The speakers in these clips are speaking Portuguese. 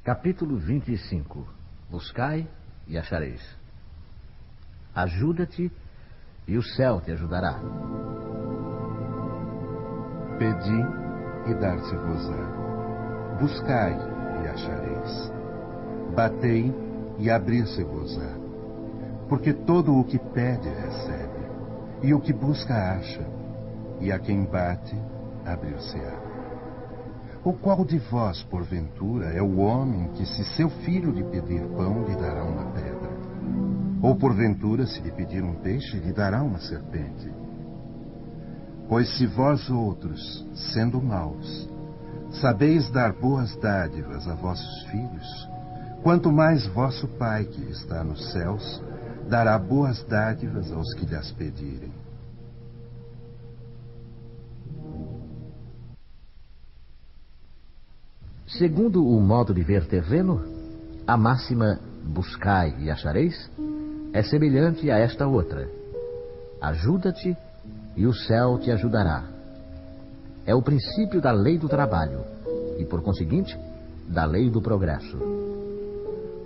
Capítulo 25. Buscai e achareis. Ajuda-te e o céu te ajudará. Pedi e dar-se-vos-á. Buscai e achareis. Batei e abrir-se-vos-á. Porque todo o que pede recebe, e o que busca acha, e a quem bate abrir-se-á. O qual de vós, porventura, é o homem que, se seu filho lhe pedir pão, lhe dará uma pedra? Ou, porventura, se lhe pedir um peixe, lhe dará uma serpente? Pois se vós outros, sendo maus, sabeis dar boas dádivas a vossos filhos, quanto mais vosso Pai, que está nos céus, dará boas dádivas aos que lhas pedirem. Segundo o modo de ver terreno, a máxima buscai e achareis é semelhante a esta outra: ajuda-te e o céu te ajudará. É o princípio da lei do trabalho e, por conseguinte, da lei do progresso.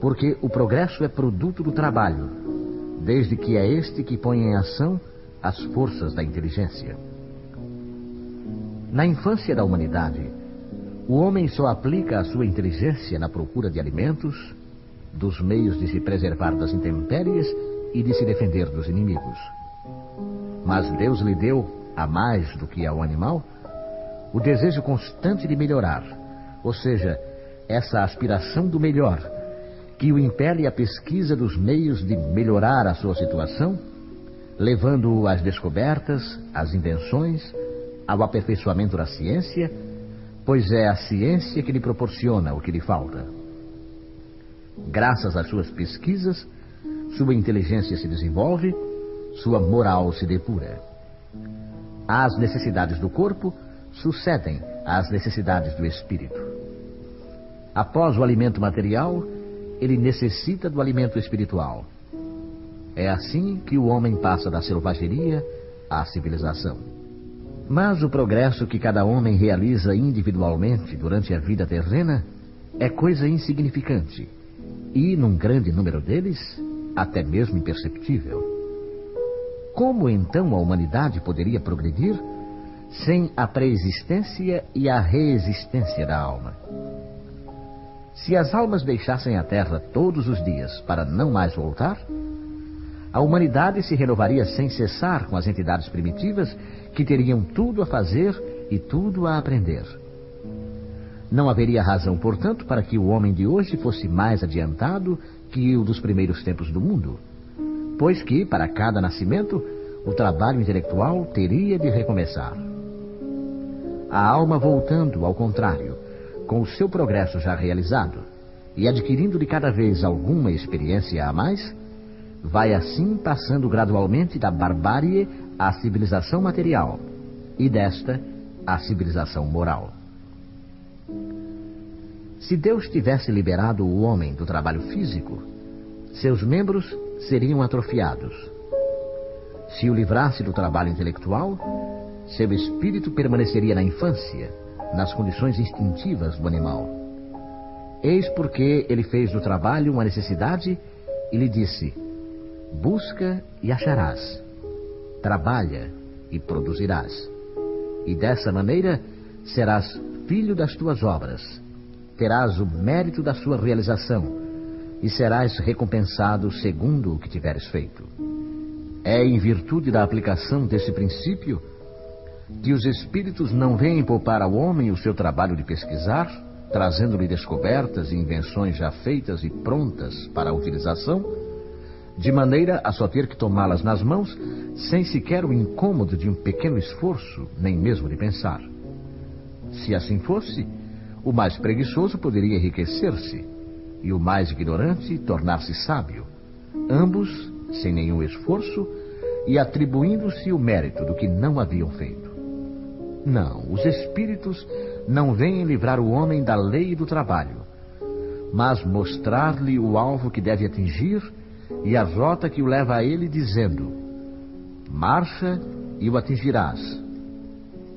Porque o progresso é produto do trabalho, desde que é este que põe em ação as forças da inteligência. Na infância da humanidade, o homem só aplica a sua inteligência na procura de alimentos, dos meios de se preservar das intempéries e de se defender dos inimigos. Mas Deus lhe deu, a mais do que ao animal, o desejo constante de melhorar, ou seja, essa aspiração do melhor, que o impele à pesquisa dos meios de melhorar a sua situação, levando-o às descobertas, às invenções, ao aperfeiçoamento da ciência, pois é a ciência que lhe proporciona o que lhe falta. Graças às suas pesquisas, sua inteligência se desenvolve, sua moral se depura. As necessidades do corpo sucedem às necessidades do espírito. Após o alimento material, ele necessita do alimento espiritual. É assim que o homem passa da selvageria à civilização. Mas o progresso que cada homem realiza individualmente durante a vida terrena é coisa insignificante e, num grande número deles, até mesmo imperceptível. Como então a humanidade poderia progredir sem a preexistência e a reexistência da alma? Se as almas deixassem a Terra todos os dias para não mais voltar, a humanidade se renovaria sem cessar com as entidades primitivas que teriam tudo a fazer e tudo a aprender. Não haveria razão, portanto, para que o homem de hoje fosse mais adiantado que o dos primeiros tempos do mundo, pois que, para cada nascimento, o trabalho intelectual teria de recomeçar. A alma voltando, ao contrário, com o seu progresso já realizado e adquirindo de cada vez alguma experiência a mais, vai assim passando gradualmente da barbárie à civilização material e desta à civilização moral. Se Deus tivesse liberado o homem do trabalho físico, seus membros seriam atrofiados. Se o livrasse do trabalho intelectual, seu espírito permaneceria na infância, nas condições instintivas do animal. Eis porque ele fez do trabalho uma necessidade e lhe disse: busca e acharás, trabalha e produzirás, e dessa maneira serás filho das tuas obras, terás o mérito da sua realização e serás recompensado segundo o que tiveres feito. É em virtude da aplicação desse princípio que os espíritos não veem poupar ao homem o seu trabalho de pesquisar, trazendo-lhe descobertas e invenções já feitas e prontas para a utilização, de maneira a só ter que tomá-las nas mãos, sem sequer o incômodo de um pequeno esforço, nem mesmo de pensar. Se assim fosse, o mais preguiçoso poderia enriquecer-se, e o mais ignorante tornar-se sábio, ambos sem nenhum esforço e atribuindo-se o mérito do que não haviam feito. Não, os espíritos não vêm livrar o homem da lei do trabalho, mas mostrar-lhe o alvo que deve atingir e a rota que o leva a ele, dizendo: marcha e o atingirás.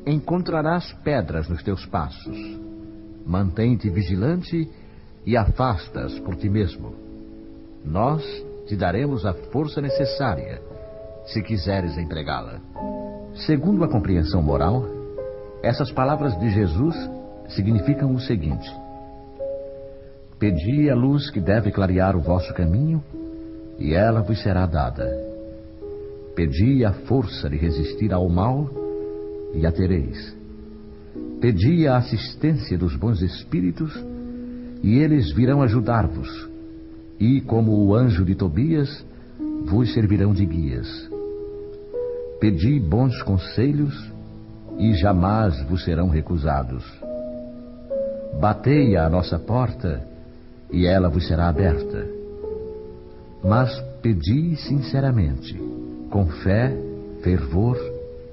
Encontrarás pedras nos teus passos. Mantém-te vigilante e afasta-as por ti mesmo. Nós te daremos a força necessária, se quiseres empregá-la. Segundo a compreensão moral, essas palavras de Jesus significam o seguinte: pedi a luz que deve clarear o vosso caminho, e ela vos será dada. Pedi a força de resistir ao mal, e a tereis. Pedi a assistência dos bons espíritos, e eles virão ajudar-vos, e, como o anjo de Tobias, vos servirão de guias. Pedi bons conselhos, e jamais vos serão recusados. Batei à nossa porta, e ela vos será aberta. Mas pedi sinceramente, com fé, fervor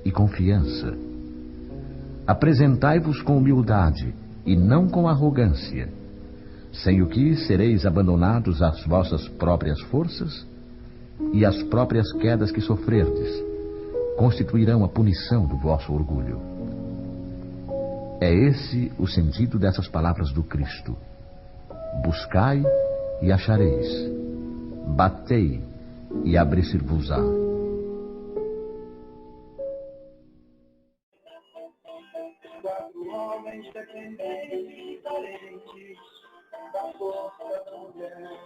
e confiança. Apresentai-vos com humildade, e não com arrogância, sem o que sereis abandonados às vossas próprias forças, e as próprias quedas que sofrerdes constituirão a punição do vosso orgulho. É esse o sentido dessas palavras do Cristo. Buscai e achareis. Batei e abrir-se-vos-á. Quatro homens dependentes diferentes da força da mulher.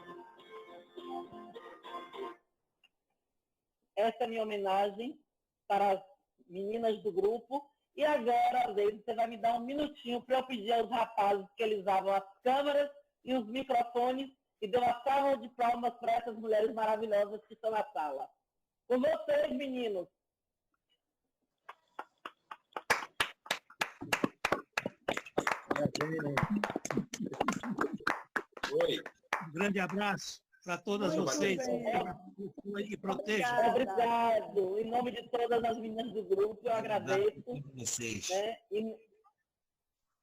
Essa é a minha homenagem para as meninas do grupo. E agora, Deise, você vai me dar um minutinho para eu pedir aos rapazes que eles usavam as câmeras e os microfones e dê uma salva de palmas para essas mulheres maravilhosas que estão na sala. Com vocês, meninos. Oi. Um grande abraço para todas vocês e protejam. Obrigado. Em nome de todas as meninas do grupo, eu agradeço. Vocês. Né?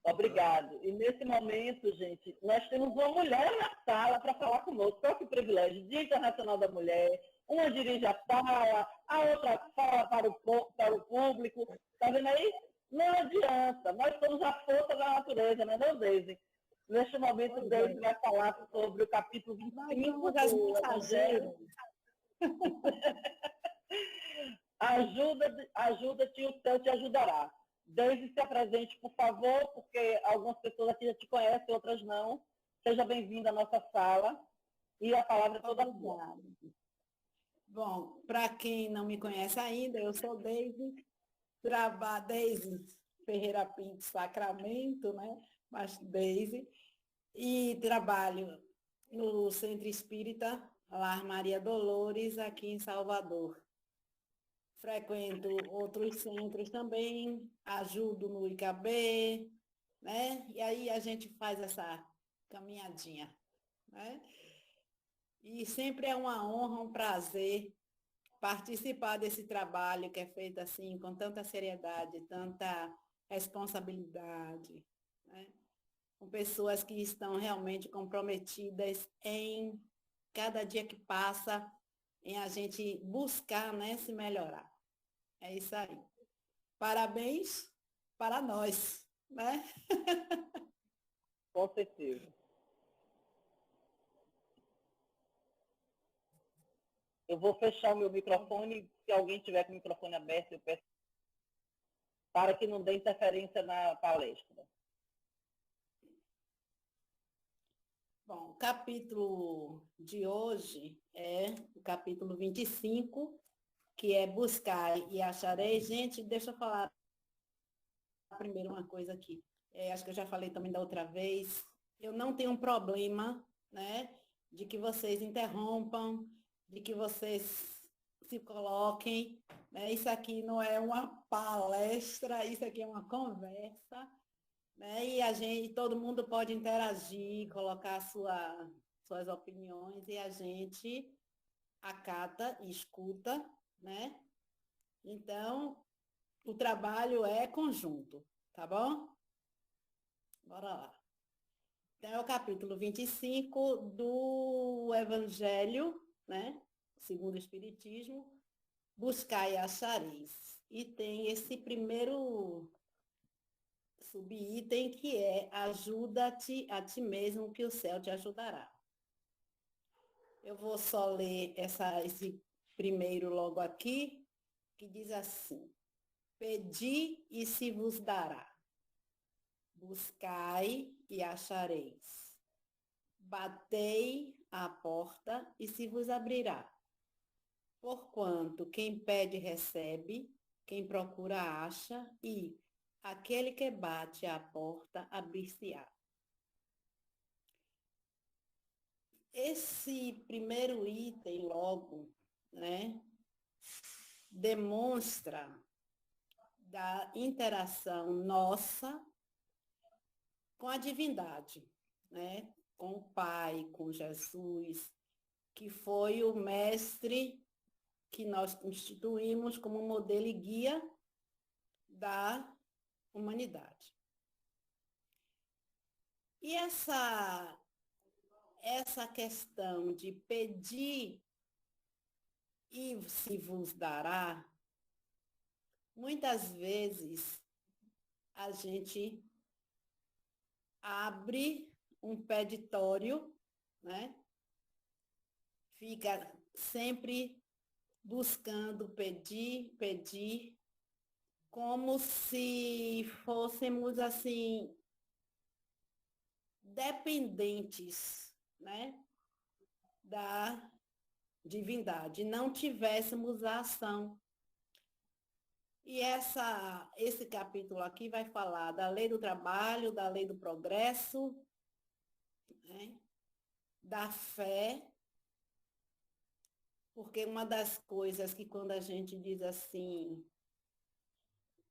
Obrigado. E nesse momento, gente, nós temos uma mulher na sala para falar conosco. Olha que privilégio. Dia Internacional da Mulher. Uma dirige a sala, a outra fala para o público. Está vendo aí? Não adianta. Nós somos a força da natureza, não é, não, Deise? Neste momento, o Deise vai falar sobre o capítulo 25 do Evangelho. Ajuda-te, o céu te ajudará. Deise, se apresente, por favor, porque algumas pessoas aqui já te conhecem, outras não. Seja bem-vinda à nossa sala. E a palavra é toda sua. Bom, para quem não me conhece ainda, eu sou Deise Ferreira Pinto Sacramento, né? Mas Deise, e trabalho no Centro Espírita Lar Maria Dolores, aqui em Salvador. Frequento outros centros também, ajudo no IKB, né? E aí a gente faz essa caminhadinha, né? E sempre é uma honra, um prazer participar desse trabalho que é feito assim, com tanta seriedade, tanta responsabilidade, né? Com pessoas que estão realmente comprometidas em cada dia que passa, em a gente buscar, né, se melhorar. É isso aí. Parabéns para nós, né? Com certeza. Eu vou fechar o meu microfone. Se alguém tiver com o microfone aberto, eu peço para que não dê interferência na palestra. Bom, o capítulo de hoje é o capítulo 25, que é buscar e acharei. Gente, deixa eu falar primeiro uma coisa aqui. Acho que eu já falei também da outra vez. Eu não tenho um problema, né, de que vocês interrompam, de que vocês se coloquem, né? Isso aqui não é uma palestra, isso aqui é uma conversa, né? E todo mundo pode interagir, colocar suas opiniões e a gente acata e escuta, né? Então, o trabalho é conjunto, tá bom? Bora lá. Então, é o capítulo 25 do Evangelho, né? Segundo o Espiritismo, buscai e achareis. E tem esse primeiro subitem que é ajuda-te a ti mesmo que o céu te ajudará. Eu vou só ler esse primeiro logo aqui, que diz assim: pedi e se vos dará, buscai e achareis, batei à porta e se vos abrirá. Porquanto quem pede recebe, quem procura acha, e aquele que bate à porta abrir-se-á. Esse primeiro item logo, né, demonstra da interação nossa com a divindade, né, com o Pai, com Jesus, que foi o mestre que nós constituímos como modelo e guia da humanidade. E essa questão de pedir e se vos dará, muitas vezes a gente abre um peditório, né? Fica sempre buscando pedir, como se fôssemos assim dependentes, né, da divindade, não tivéssemos a ação. E esse capítulo aqui vai falar da lei do trabalho, da lei do progresso, né, da fé, porque uma das coisas que quando a gente diz assim,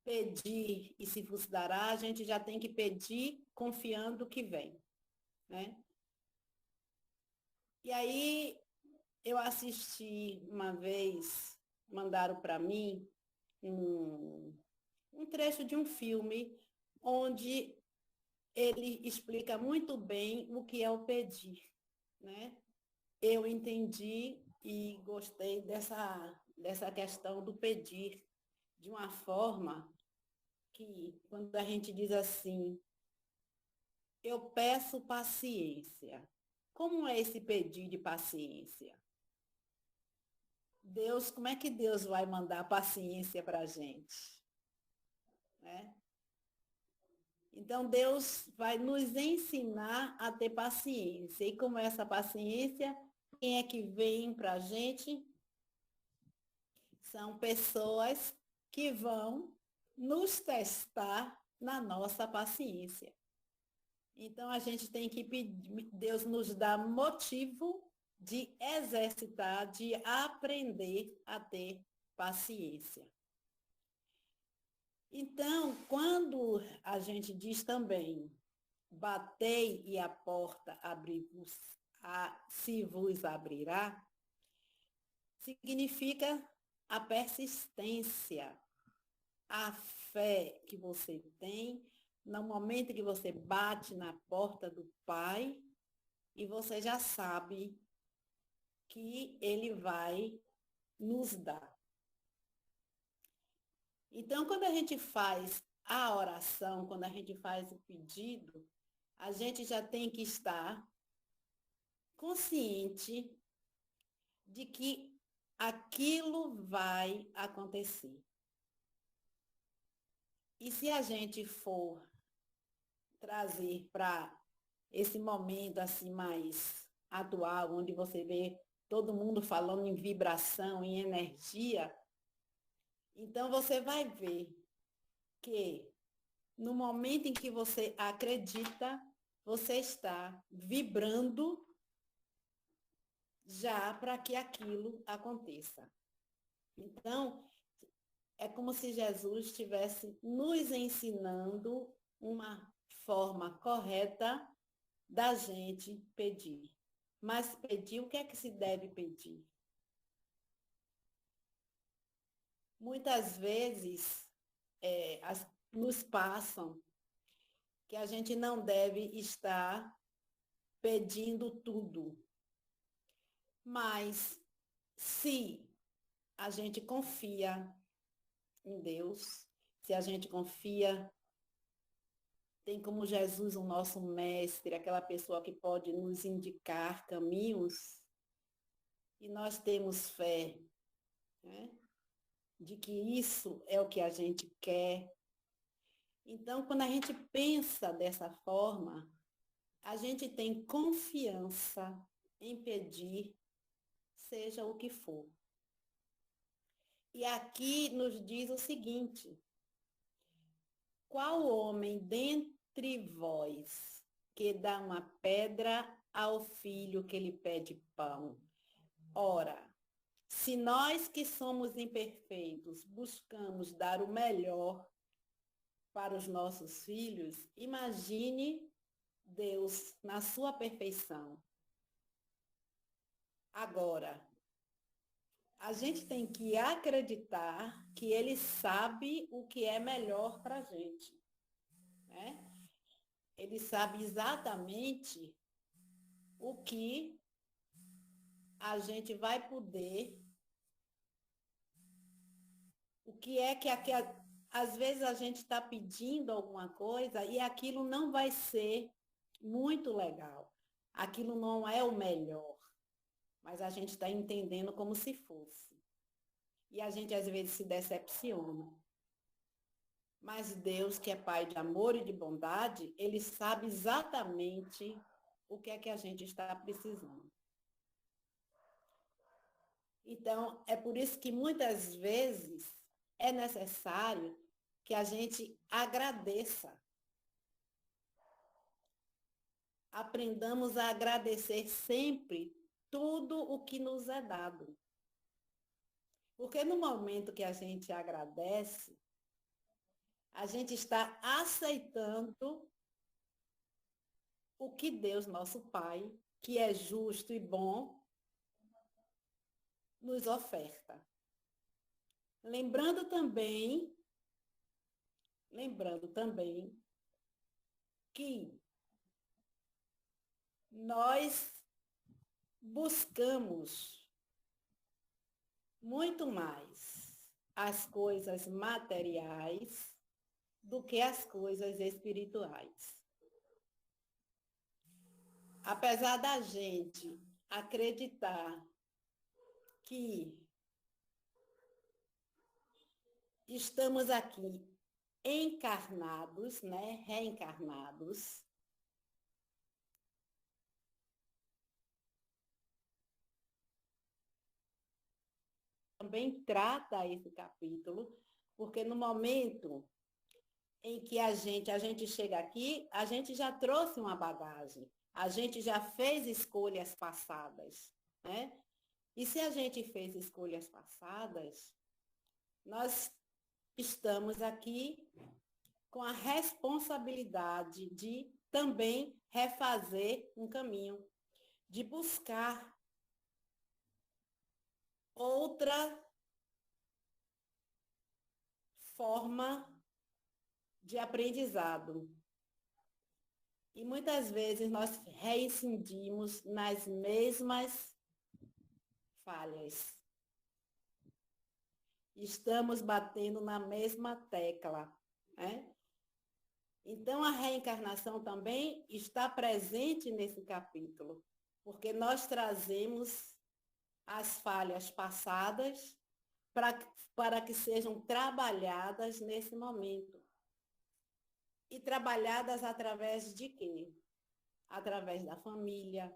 pedir e se vos dará, a gente já tem que pedir confiando que vem, né? E aí eu assisti uma vez, mandaram para mim um trecho de um filme onde ele explica muito bem o que é o pedir, né? Eu entendi e gostei dessa questão do pedir de uma forma que, quando a gente diz assim, eu peço paciência. Como é esse pedir de paciência? Deus, como é que Deus vai mandar paciência para a gente? Né? Então, Deus vai nos ensinar a ter paciência. E como é essa paciência, quem é que vem para a gente? São pessoas que vão nos testar na nossa paciência. Então, a gente tem que pedir, Deus nos dá motivo de exercitar, de aprender a ter paciência. Então, quando a gente diz também, batei e a porta se vos abrirá, significa a persistência, a fé que você tem no momento que você bate na porta do Pai e você já sabe que Ele vai nos dar. Então, quando a gente faz a oração, quando a gente faz o pedido, a gente já tem que estar consciente de que aquilo vai acontecer. E se a gente for trazer para esse momento assim mais atual, onde você vê todo mundo falando em vibração, em energia, então você vai ver que no momento em que você acredita, você está vibrando já para que aquilo aconteça. Então, é como se Jesus estivesse nos ensinando uma forma correta da gente pedir. Mas pedir, o que é que se deve pedir? Muitas vezes nos passam que a gente não deve estar pedindo tudo. Mas se a gente confia em Deus, se a gente confia tem como Jesus o nosso mestre, aquela pessoa que pode nos indicar caminhos, e nós temos fé, né, de que isso é o que a gente quer. Então, quando a gente pensa dessa forma, a gente tem confiança em pedir, seja o que for. E aqui nos diz o seguinte: qual homem dentre vós que dá uma pedra ao filho que lhe pede pão? Ora, se nós que somos imperfeitos buscamos dar o melhor para os nossos filhos, imagine Deus na sua perfeição. Agora, a gente tem que acreditar que Ele sabe o que é melhor para a gente, né? Ele sabe exatamente o que a gente vai poder, o que é que às vezes a gente está pedindo alguma coisa e aquilo não vai ser muito legal. Aquilo não é o melhor, mas a gente está entendendo como se fosse. E a gente às vezes se decepciona. Mas Deus, que é Pai de amor e de bondade, Ele sabe exatamente o que é que a gente está precisando. Então, é por isso que muitas vezes é necessário que a gente agradeça. Aprendamos a agradecer sempre tudo o que nos é dado. Porque no momento que a gente agradece, a gente está aceitando o que Deus, nosso Pai, que é justo e bom, nos oferta. Lembrando também que nós buscamos muito mais as coisas materiais do que as coisas espirituais. Apesar da gente acreditar que estamos aqui encarnados, né, reencarnados, também trata esse capítulo, porque no momento em que a gente chega aqui, a gente já trouxe uma bagagem, a gente já fez escolhas passadas, né? E se a gente fez escolhas passadas, nós estamos aqui com a responsabilidade de também refazer um caminho, de buscar outra forma de aprendizado. E muitas vezes nós reincidimos nas mesmas falhas. Estamos batendo na mesma tecla, né? Então, a reencarnação também está presente nesse capítulo, porque nós trazemos as falhas passadas para que sejam trabalhadas nesse momento. E trabalhadas através de quê? Através da família,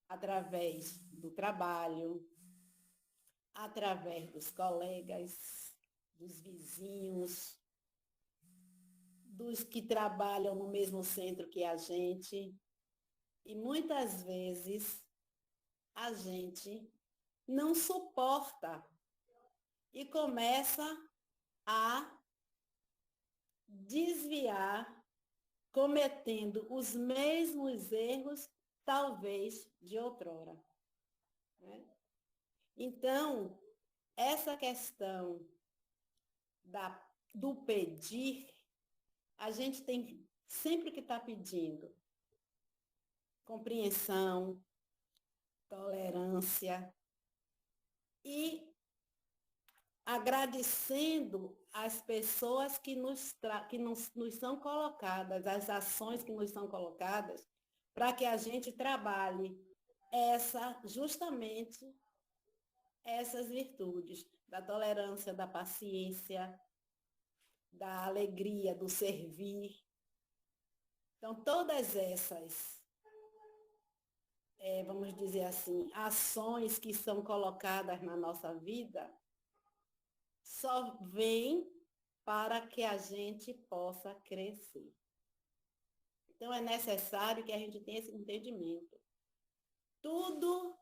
através do trabalho, através dos colegas, dos vizinhos, dos que trabalham no mesmo centro que a gente. E muitas vezes a gente não suporta e começa a desviar, cometendo os mesmos erros, talvez de outrora, né? Então, essa questão do pedir, a gente tem sempre que estar pedindo compreensão, tolerância e agradecendo as pessoas que nos são colocadas, as ações que nos são colocadas, para que a gente trabalhe justamente essas virtudes da tolerância, da paciência, da alegria, do servir. Então, todas essas, vamos dizer assim, ações que são colocadas na nossa vida, só vêm para que a gente possa crescer. Então, é necessário que a gente tenha esse entendimento. Tudo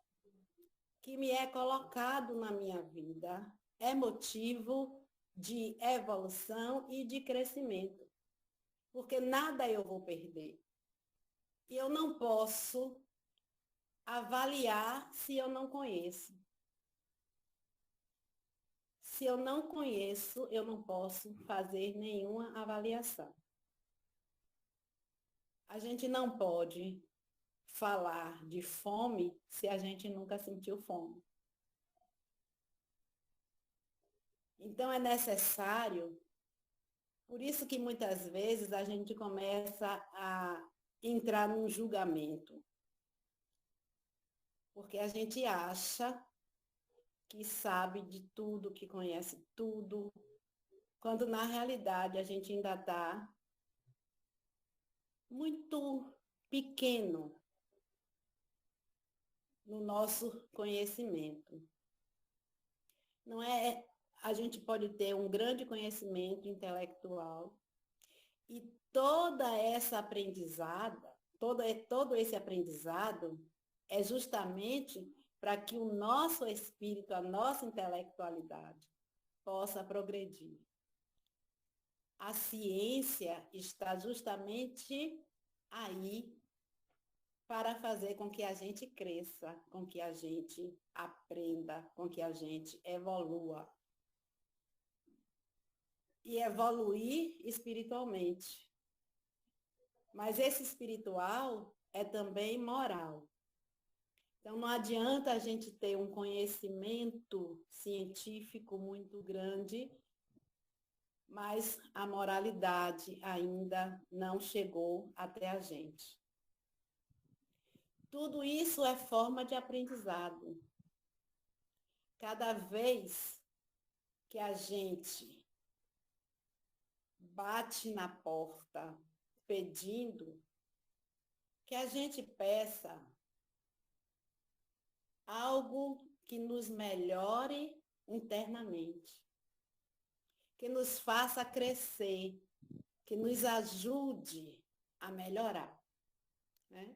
que me é colocado na minha vida é motivo de evolução e de crescimento, porque nada eu vou perder. E eu não posso avaliar se eu não conheço. Se eu não conheço, eu não posso fazer nenhuma avaliação. A gente não pode falar de fome se a gente nunca sentiu fome. Então é necessário, por isso que muitas vezes a gente começa a entrar num julgamento. Porque a gente acha que sabe de tudo, que conhece tudo, quando na realidade a gente ainda está muito pequeno no nosso conhecimento. Não é, a gente pode ter um grande conhecimento intelectual e toda essa aprendizada, todo esse aprendizado é justamente para que o nosso espírito, a nossa intelectualidade possa progredir. A ciência está justamente aí para fazer com que a gente cresça, com que a gente aprenda, com que a gente evolua. E evoluir espiritualmente. Mas esse espiritual é também moral. Então, não adianta a gente ter um conhecimento científico muito grande, mas a moralidade ainda não chegou até a gente. Tudo isso é forma de aprendizado. Cada vez que a gente bate na porta pedindo, que a gente peça algo que nos melhore internamente, que nos faça crescer, que nos ajude a melhorar, né?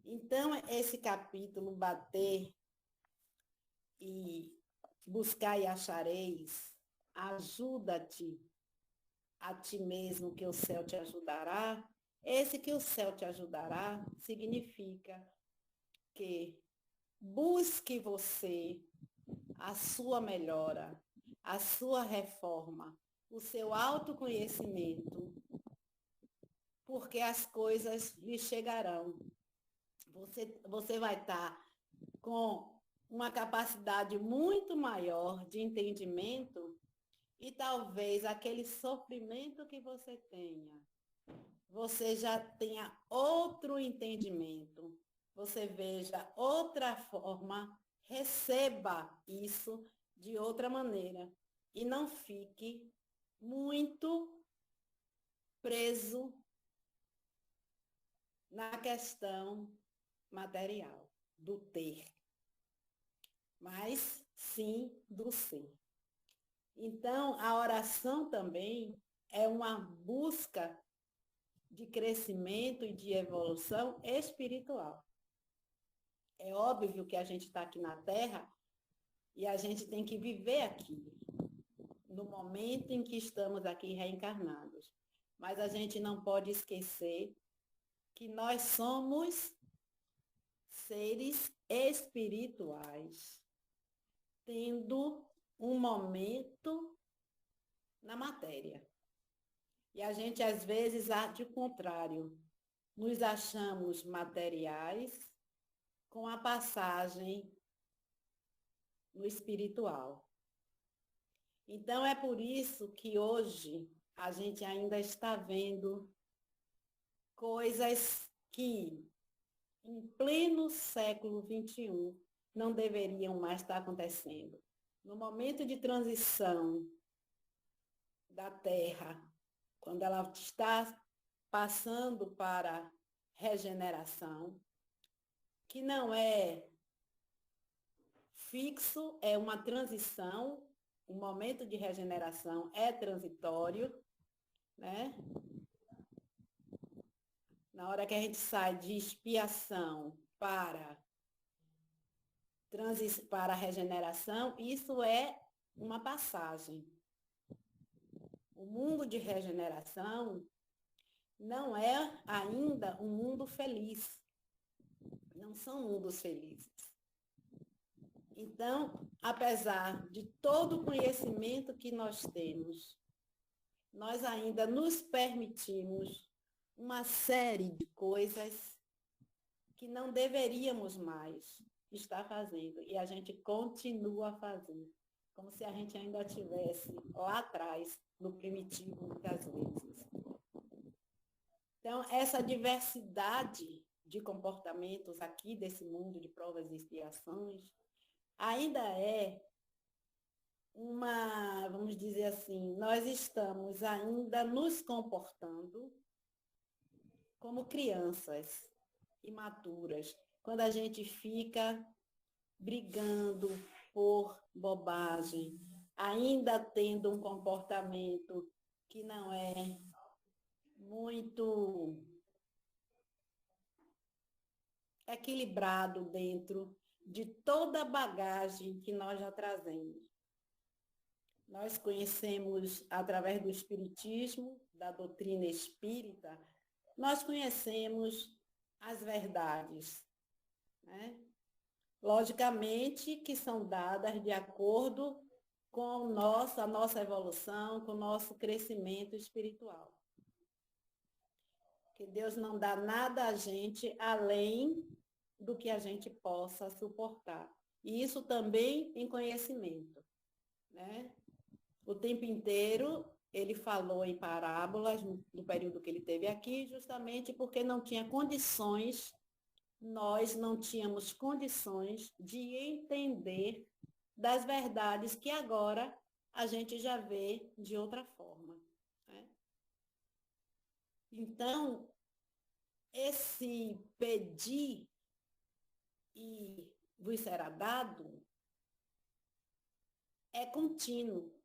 Então, esse capítulo, bater e buscar e achareis, ajuda-te a ti mesmo que o céu te ajudará. Esse que o céu te ajudará significa que busque você a sua melhora, a sua reforma, o seu autoconhecimento, porque as coisas lhe chegarão. Você vai estar com uma capacidade muito maior de entendimento e talvez aquele sofrimento que você tenha, você já tenha outro entendimento, você veja outra forma, receba isso de outra maneira e não fique muito preso na questão material, do ter, mas sim do ser. Então, a oração também é uma busca de crescimento e de evolução espiritual. É óbvio que a gente está aqui na Terra e a gente tem que viver aqui, no momento em que estamos aqui reencarnados. Mas a gente não pode esquecer que nós somos seres espirituais, tendo um momento na matéria. E a gente, às vezes, age o contrário. Nos achamos materiais com a passagem no espiritual. Então, é por isso que hoje a gente ainda está vendo coisas que, em pleno século XXI, não deveriam mais estar acontecendo. No momento de transição da Terra, quando ela está passando para regeneração, que não é fixo, é uma transição, o momento de regeneração é transitório, né? Na hora que a gente sai de expiação para a regeneração, isso é uma passagem. O mundo de regeneração não é ainda um mundo feliz. Não são mundos felizes. Então, apesar de todo o conhecimento que nós temos, nós ainda nos permitimos uma série de coisas que não deveríamos mais estar fazendo. E a gente continua fazendo, como se a gente ainda estivesse lá atrás, no primitivo, muitas vezes. Então, essa diversidade de comportamentos aqui desse mundo de provas e expiações ainda é uma, vamos dizer assim, nós estamos ainda nos comportando como crianças imaturas, quando a gente fica brigando por bobagem, ainda tendo um comportamento que não é muito equilibrado dentro de toda a bagagem que nós já trazemos. Nós conhecemos, através do espiritismo, da doutrina espírita, nós conhecemos as verdades, né? Logicamente que são dadas de acordo com a nossa evolução, com o nosso crescimento espiritual. Que Deus não dá nada a gente além do que a gente possa suportar. E isso também em conhecimento, né? O tempo inteiro ele falou em parábolas no período que ele teve aqui, justamente porque não tinha condições, nós não tínhamos condições de entender das verdades que agora a gente já vê de outra forma, né? Então, esse pedir e vos será dado é contínuo.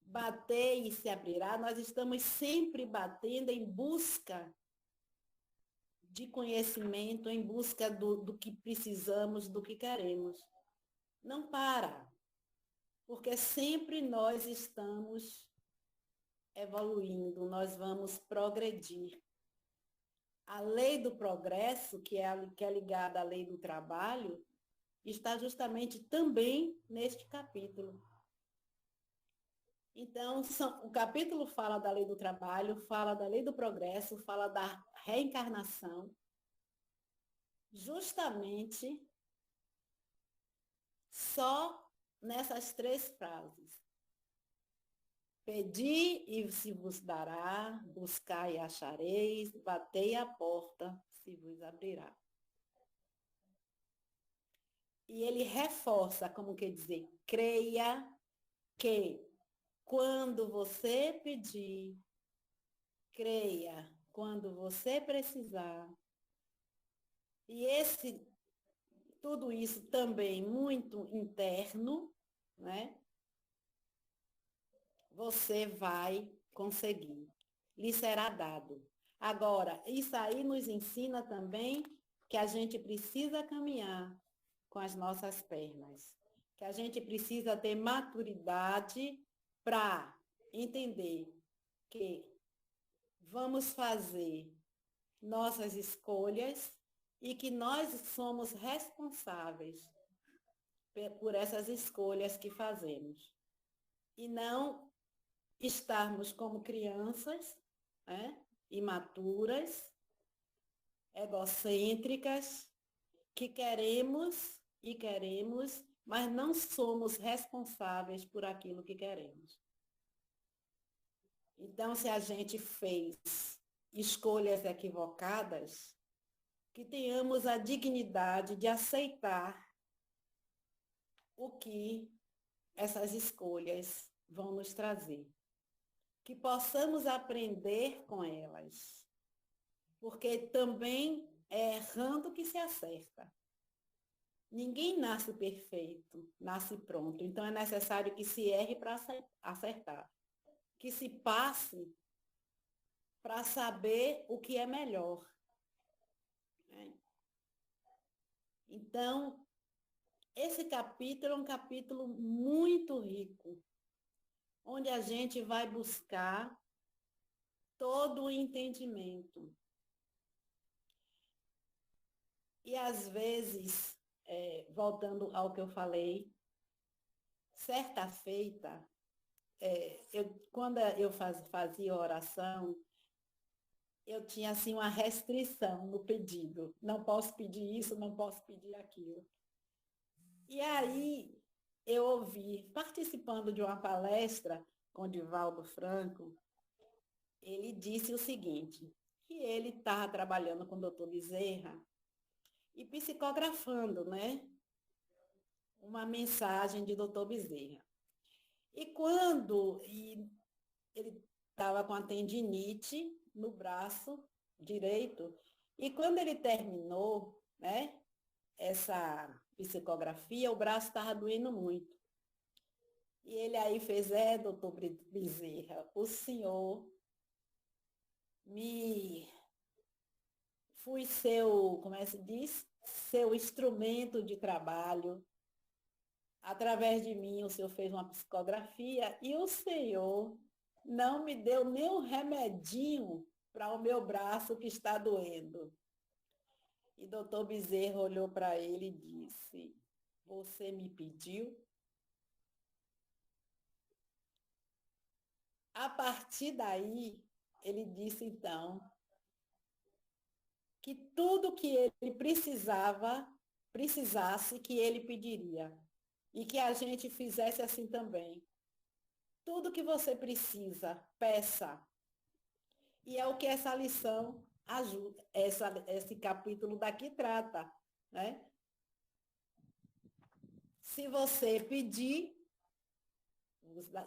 Bater e se abrirá, nós estamos sempre batendo em busca de conhecimento, em busca do que precisamos, do que queremos. Não para, porque sempre nós estamos evoluindo, nós vamos progredir. A lei do progresso, que é ligada à lei do trabalho, está justamente também neste capítulo. Então, o capítulo fala da lei do trabalho, fala da lei do progresso, fala da reencarnação, justamente só nessas 3 frases. Pedi e se vos dará, buscai e achareis, batei a porta, se vos abrirá. E ele reforça, como quer dizer, creia que quando você pedir, creia quando você precisar. E tudo isso também muito interno, né? Você vai conseguir. Lhe será dado. Agora, isso aí nos ensina também que a gente precisa caminhar com as nossas pernas, que a gente precisa ter maturidade para entender que vamos fazer nossas escolhas e que nós somos responsáveis por essas escolhas que fazemos. E não estarmos como crianças, né, imaturas, egocêntricas, que queremos mas não somos responsáveis por aquilo que queremos. Então, se a gente fez escolhas equivocadas, que tenhamos a dignidade de aceitar o que essas escolhas vão nos trazer. Que possamos aprender com elas, porque também é errando que se acerta. Ninguém nasce perfeito, nasce pronto. Então é necessário que se erre para acertar, que se passe para saber o que é melhor. Então, esse capítulo é um capítulo muito rico, onde a gente vai buscar todo o entendimento. E, às vezes, voltando ao que eu falei, certa feita, quando eu fazia oração, eu tinha assim, uma restrição no pedido. Não posso pedir isso, não posso pedir aquilo. E aí, eu ouvi, participando de uma palestra com Divaldo Franco, ele disse o seguinte, que ele estava trabalhando com o doutor Bezerra e psicografando, né? Uma mensagem de doutor Bezerra. E quando ele estava com a tendinite no braço direito, e quando ele terminou, né, essa psicografia, o braço estava doendo muito. E ele aí fez, doutor Bezerra, o senhor fui seu, como é que se diz? Seu instrumento de trabalho. Através de mim, o senhor fez uma psicografia e o senhor não me deu nem um remedinho para o meu braço que está doendo. E doutor Bezerra olhou para ele e disse, você me pediu? A partir daí, ele disse então que tudo que ele precisasse, que ele pediria. E que a gente fizesse assim também. Tudo que você precisa, peça. E é o que essa lição ajuda, esse capítulo daqui trata, né? Se você pedir,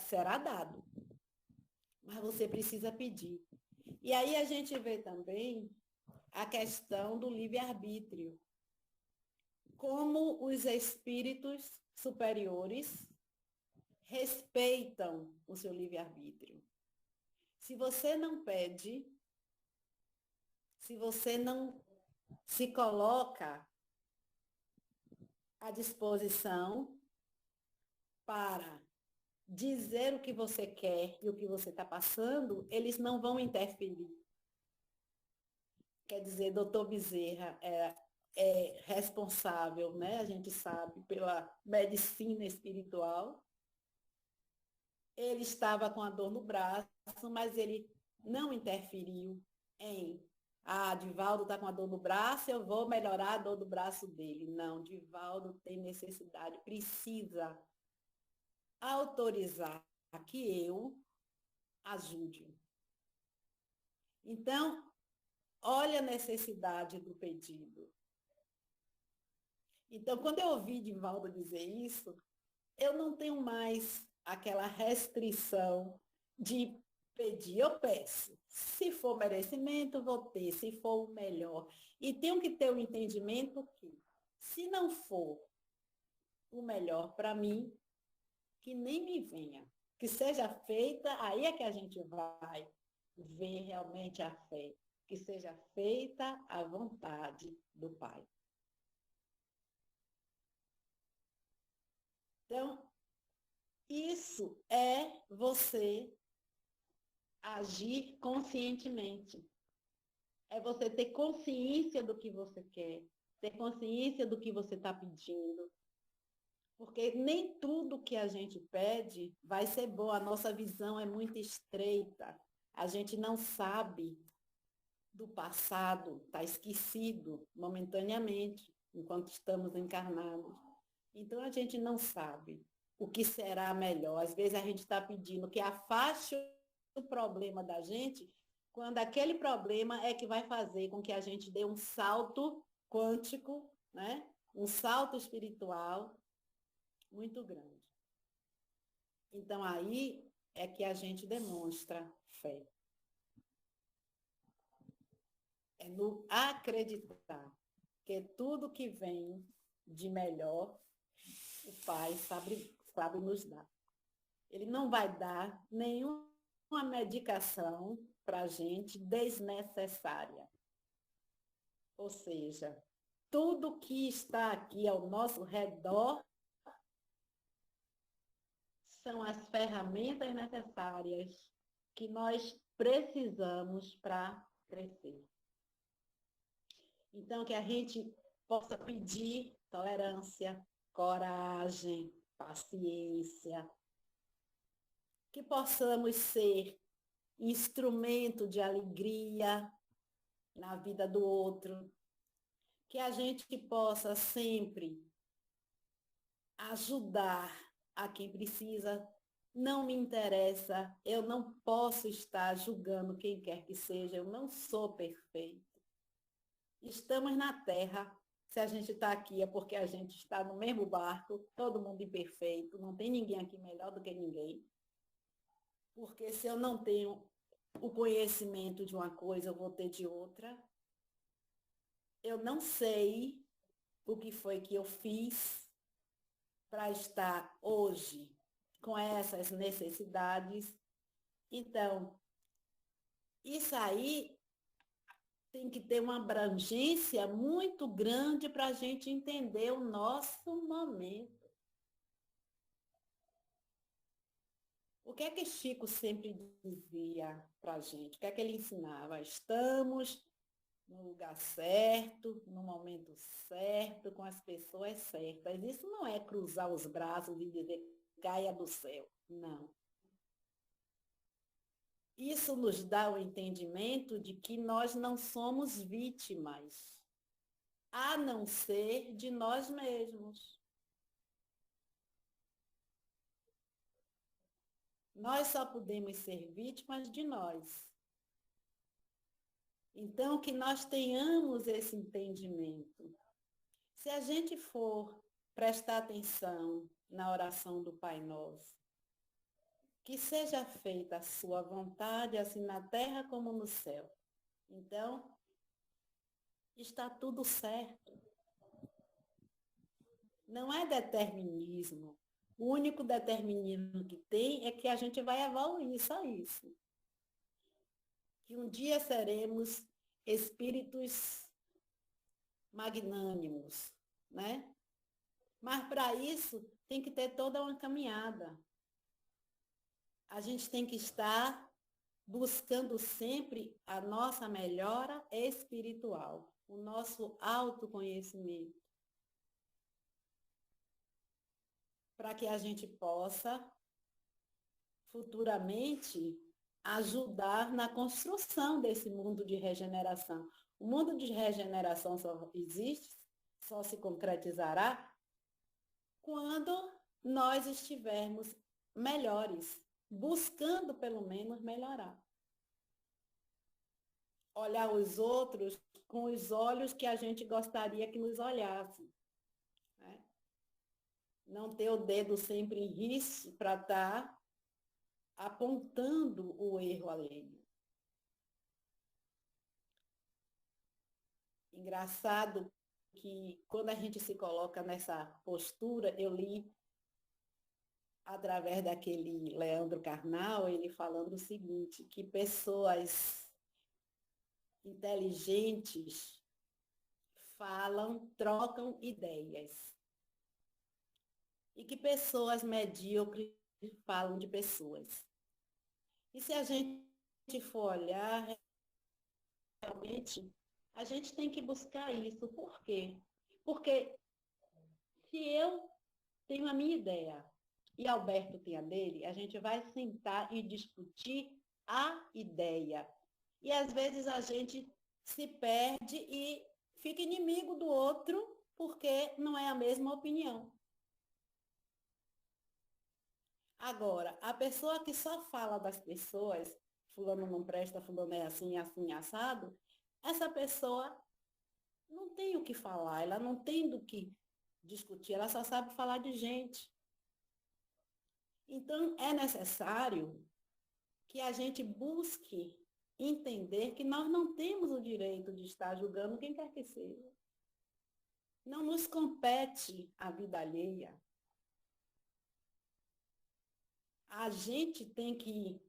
será dado. Mas você precisa pedir. E aí a gente vê também a questão do livre-arbítrio. Como os espíritos superiores respeitam o seu livre-arbítrio. Se você não pede, se você não se coloca à disposição para dizer o que você quer e o que você está passando, eles não vão interferir. Quer dizer, doutor Bezerra é responsável, né? A gente sabe, pela medicina espiritual. Ele estava com a dor no braço, mas ele não interferiu em Divaldo está com a dor no braço, eu vou melhorar a dor do braço dele. Não, Divaldo tem necessidade, precisa autorizar que eu ajude. Então, olha a necessidade do pedido. Então, quando eu ouvi Divaldo dizer isso, eu não tenho mais aquela restrição de pedir, eu peço. Se for merecimento, vou ter, se for o melhor. E tenho que ter o entendimento que, se não for o melhor para mim, que nem me venha. Que seja feita, aí é que a gente vai ver realmente a fé. Que seja feita a vontade do Pai. Então, isso é você agir conscientemente. É você ter consciência do que você quer, ter consciência do que você está pedindo. Porque nem tudo que a gente pede vai ser bom. A nossa visão é muito estreita. A gente não sabe do passado, está esquecido momentaneamente, enquanto estamos encarnados. Então, a gente não sabe o que será melhor. Às vezes, a gente está pedindo que afaste o problema da gente, quando aquele problema é que vai fazer com que a gente dê um salto quântico, né? Um salto espiritual muito grande. Então, aí é que a gente demonstra fé. É no acreditar que tudo que vem de melhor, o Pai sabe nos dar. Ele não vai dar nenhuma medicação para a gente desnecessária. Ou seja, tudo que está aqui ao nosso redor são as ferramentas necessárias que nós precisamos para crescer. Então, que a gente possa pedir tolerância, coragem, paciência, que possamos ser instrumento de alegria na vida do outro, que a gente possa sempre ajudar a quem precisa. Não me interessa, eu não posso estar julgando quem quer que seja, eu não sou perfeito. Estamos na Terra, se a gente está aqui é porque a gente está no mesmo barco, todo mundo imperfeito, não tem ninguém aqui melhor do que ninguém. Porque se eu não tenho o conhecimento de uma coisa, eu vou ter de outra. Eu não sei o que foi que eu fiz para estar hoje com essas necessidades. Então, isso aí tem que ter uma abrangência muito grande para a gente entender o nosso momento. O que é que Chico sempre dizia para a gente? O que é que ele ensinava? Estamos no lugar certo, no momento certo, com as pessoas certas. Isso não é cruzar os braços e dizer caia do céu. Não. Isso nos dá o entendimento de que nós não somos vítimas, a não ser de nós mesmos. Nós só podemos ser vítimas de nós. Então, que nós tenhamos esse entendimento. Se a gente for prestar atenção na oração do Pai Nosso, que seja feita a sua vontade, assim na terra como no céu. Então, está tudo certo. Não é determinismo. O único determinismo que tem é que a gente vai evoluir, só isso. Que um dia seremos espíritos magnânimos, né? Mas para isso tem que ter toda uma caminhada. A gente tem que estar buscando sempre a nossa melhora espiritual, o nosso autoconhecimento, para que a gente possa futuramente ajudar na construção desse mundo de regeneração. O mundo de regeneração só existe, só se concretizará quando nós estivermos melhores, buscando pelo menos melhorar. Olhar os outros com os olhos que a gente gostaria que nos olhassem. Né? Não ter o dedo sempre em risco para estar apontando o erro alheio. Engraçado que quando a gente se coloca nessa postura, eu li através daquele Leandro Carnal, ele falando o seguinte, que pessoas inteligentes falam, trocam ideias. E que pessoas medíocres falam de pessoas. E se a gente for olhar, realmente, a gente tem que buscar isso. Por quê? Porque se eu tenho a minha ideia e Alberto tem a dele, a gente vai sentar e discutir a ideia. E às vezes a gente se perde e fica inimigo do outro porque não é a mesma opinião. Agora, a pessoa que só fala das pessoas, fulano não presta, fulano é assim, assim, assado, essa pessoa não tem o que falar, ela não tem do que discutir, ela só sabe falar de gente. Então, é necessário que a gente busque entender que nós não temos o direito de estar julgando quem quer que seja. Não nos compete a vida alheia. A gente tem que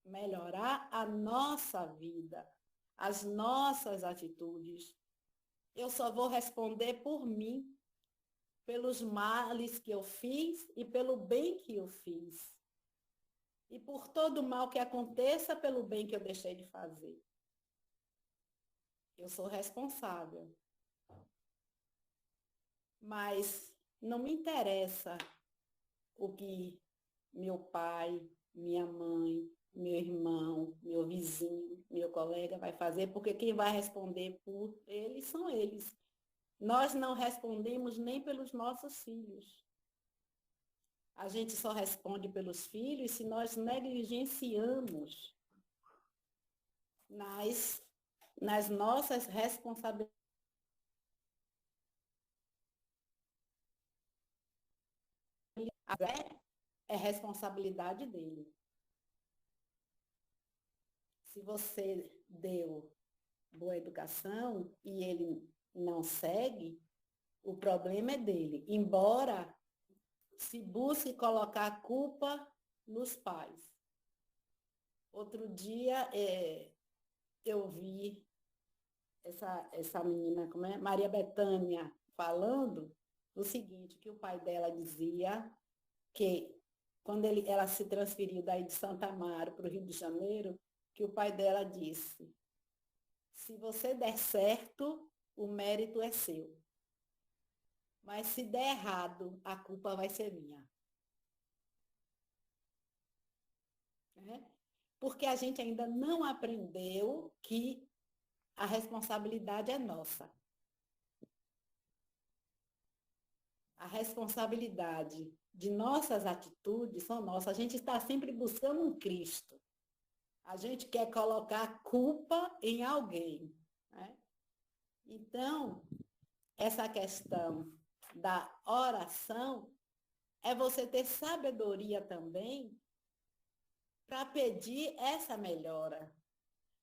melhorar a nossa vida, as nossas atitudes. Eu só vou responder por mim, pelos males que eu fiz e pelo bem que eu fiz. E por todo mal que aconteça, pelo bem que eu deixei de fazer. Eu sou responsável. Mas não me interessa o que meu pai, minha mãe, meu irmão, meu vizinho, meu colega vai fazer, porque quem vai responder por eles são eles. Nós não respondemos nem pelos nossos filhos. A gente só responde pelos filhos se nós negligenciamos nas nossas responsabilidades. A fé é responsabilidade dele. Se você deu boa educação e ele não segue, o problema é dele. Embora se busque colocar a culpa nos pais. Outro dia eu vi essa menina, como é? Maria Bethânia, falando o seguinte, que o pai dela dizia que quando ela se transferiu daí de Santa Amaro para o Rio de Janeiro, que o pai dela disse, se você der certo, o mérito é seu. Mas se der errado, a culpa vai ser minha. Porque a gente ainda não aprendeu que a responsabilidade é nossa. A responsabilidade de nossas atitudes são nossas. A gente está sempre buscando um Cristo. A gente quer colocar a culpa em alguém. Né? Então, essa questão da oração é você ter sabedoria também para pedir essa melhora,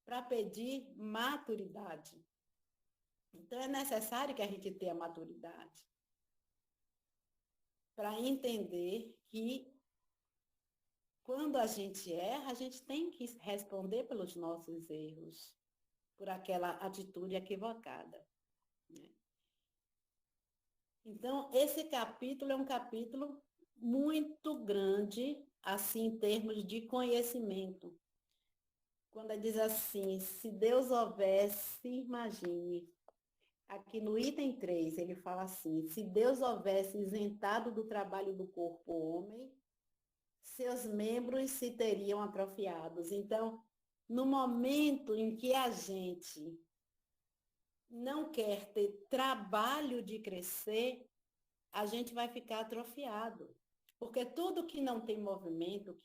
para pedir maturidade. Então, é necessário que a gente tenha maturidade para entender que quando a gente erra, a gente tem que responder pelos nossos erros, por aquela atitude equivocada. Né? Então, esse capítulo é um capítulo muito grande, assim, em termos de conhecimento. Quando diz assim, se Deus houvesse, imagine, aqui no item 3, ele fala assim, se Deus houvesse isentado do trabalho do corpo homem, seus membros se teriam atrofiados. Então, no momento em que a gente não quer ter trabalho de crescer, a gente vai ficar atrofiado. Porque tudo que não tem movimento,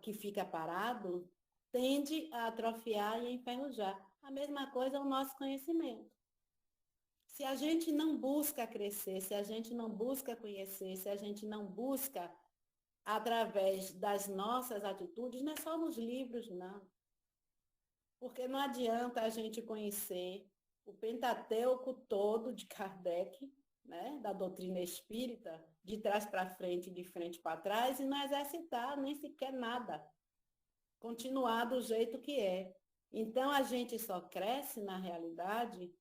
que fica parado, tende a atrofiar e a enferrujar. A mesma coisa é o nosso conhecimento. Se a gente não busca crescer, se a gente não busca conhecer, se a gente não busca através das nossas atitudes, não é só nos livros, não. Porque não adianta a gente conhecer o Pentateuco todo de Kardec, né, da doutrina espírita, de trás para frente, de frente para trás, e não exercitar nem sequer nada. Continuar do jeito que é. Então, a gente só cresce, na realidade,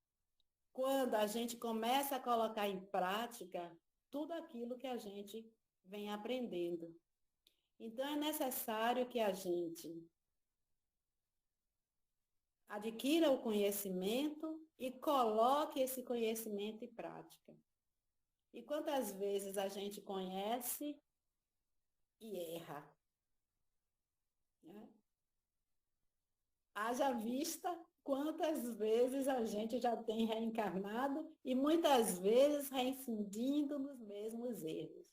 quando a gente começa a colocar em prática tudo aquilo que a gente vem aprendendo. Então, é necessário que a gente adquira o conhecimento e coloque esse conhecimento em prática. E quantas vezes a gente conhece e erra? Né? Haja vista quantas vezes a gente já tem reencarnado e muitas vezes reincidindo nos mesmos erros.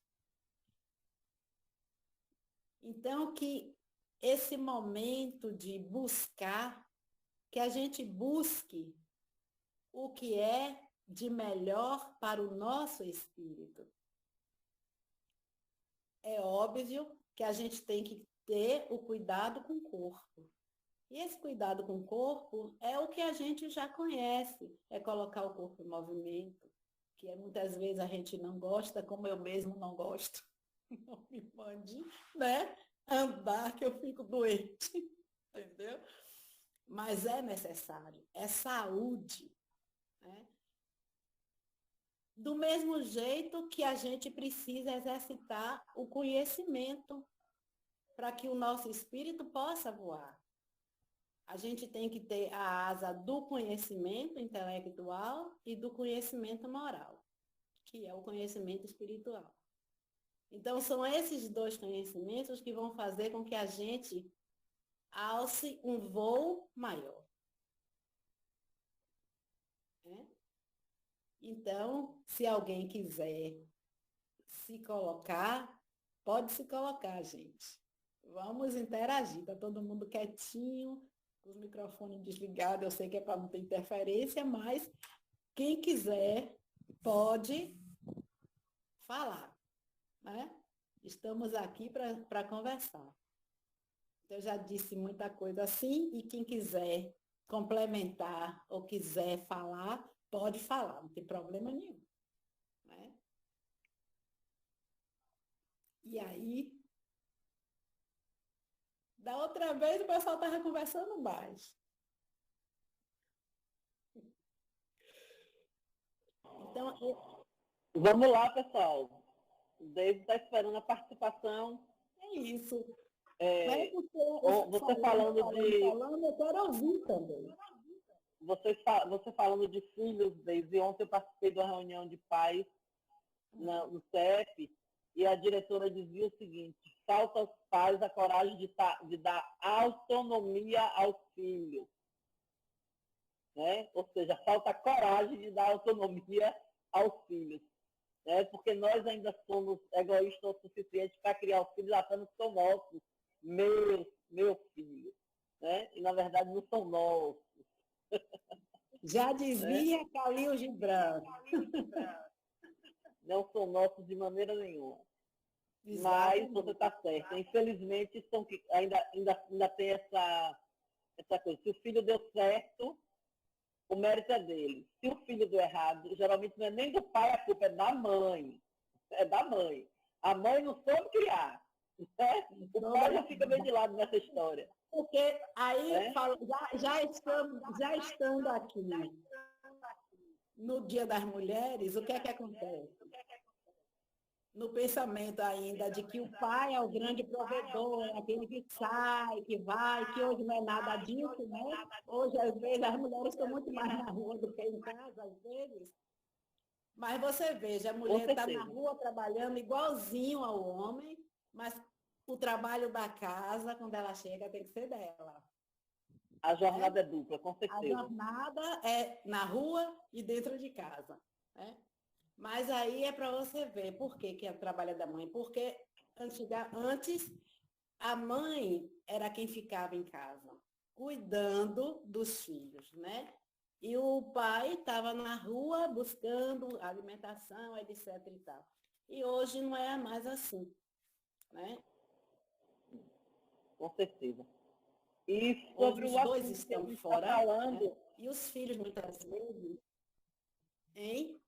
Então, que esse momento de buscar, que a gente busque o que é de melhor para o nosso espírito. É óbvio que a gente tem que ter o cuidado com o corpo. E esse cuidado com o corpo é o que a gente já conhece, é colocar o corpo em movimento, que muitas vezes a gente não gosta, como eu mesmo não gosto. Não me mande, né? Andar que eu fico doente, entendeu? Mas é necessário, é saúde, né? Do mesmo jeito que a gente precisa exercitar o conhecimento para que o nosso espírito possa voar. A gente tem que ter a asa do conhecimento intelectual e do conhecimento moral, que é o conhecimento espiritual. Então, são esses dois conhecimentos que vão fazer com que a gente alce um voo maior. Né? Então, se alguém quiser se colocar, pode se colocar, gente. Vamos interagir. Está todo mundo quietinho, com os microfones desligados. Eu sei que é para não ter interferência, mas quem quiser pode falar. Né? Estamos aqui para conversar. Eu já disse muita coisa assim, e quem quiser complementar ou quiser falar, pode falar, não tem problema nenhum. Né? E aí, da outra vez o pessoal estava conversando mais. Então, vamos lá, pessoal. O David está esperando a participação. é isso. Você falando, eu quero ouvir também. Você falando de filhos, David, ontem eu participei de uma reunião de pais no CEP, e a diretora dizia o seguinte: falta aos pais a coragem de dar autonomia aos filhos. Né? Ou seja, falta a coragem de dar autonomia aos filhos. Né? Porque nós ainda somos egoístas o suficiente para criar os filhos achando que são nossos, meu filho. Né? E, na verdade, não são nossos. Já dizia Khalil Gibran. Não são nossos de maneira nenhuma. Exatamente. Mas você está certa. Infelizmente, ainda tem essa coisa. Se o filho deu certo, o mérito é dele. Se o filho deu errado, geralmente não é nem do pai, a culpa é da mãe. É da mãe. A mãe não soube criar. Né? O pai já fica meio de lado nessa história. Porque aí, já estando aqui no Dia das Mulheres, o que é que acontece? No pensamento ainda de que o pai é o grande provedor, é aquele que sai, que vai, que hoje não é nada disso, né? Hoje, às vezes, as mulheres estão muito mais na rua do que em casa, às vezes. Mas você veja, a mulher está na rua trabalhando igualzinho ao homem, mas o trabalho da casa, quando ela chega, tem que ser dela. A jornada é dupla, com certeza. A jornada é na rua e dentro de casa. Né? Mas aí é para você ver por que é o trabalho da mãe. Porque antes, a mãe era quem ficava em casa, cuidando dos filhos, né? E o pai estava na rua buscando alimentação, etc. e tal. E hoje não é mais assim, né? Com certeza. E sobre os dois estão fora, falando... Né? E os filhos, muitas vezes... Hein?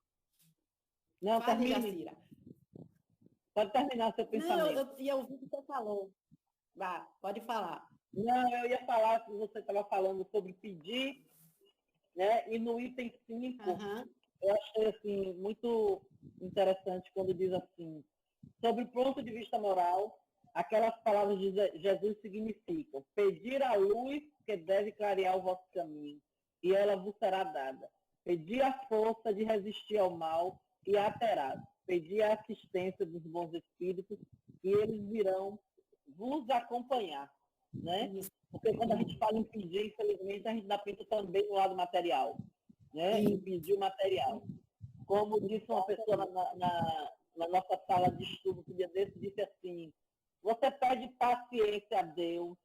Não, Fale, Jacira. Pode terminar seu pensamento. Não, eu ouvi o que você falou. Vá, pode falar. Não, eu ia falar que você estava falando sobre pedir, né? E no item 5, eu achei assim, muito interessante quando diz assim, sobre o ponto de vista moral, aquelas palavras de Jesus significam: pedir a luz que deve clarear o vosso caminho, e ela vos será dada. Pedir a força de resistir ao mal, e a terás. Pedir a assistência dos bons espíritos, e eles virão vos acompanhar. Né? Porque quando a gente fala em pedir, infelizmente, a gente dá pinta também no lado material. Né? Em pedir o material. Como disse uma pessoa na nossa sala de estudo, que dia desse, disse assim: você pede paciência a Deus,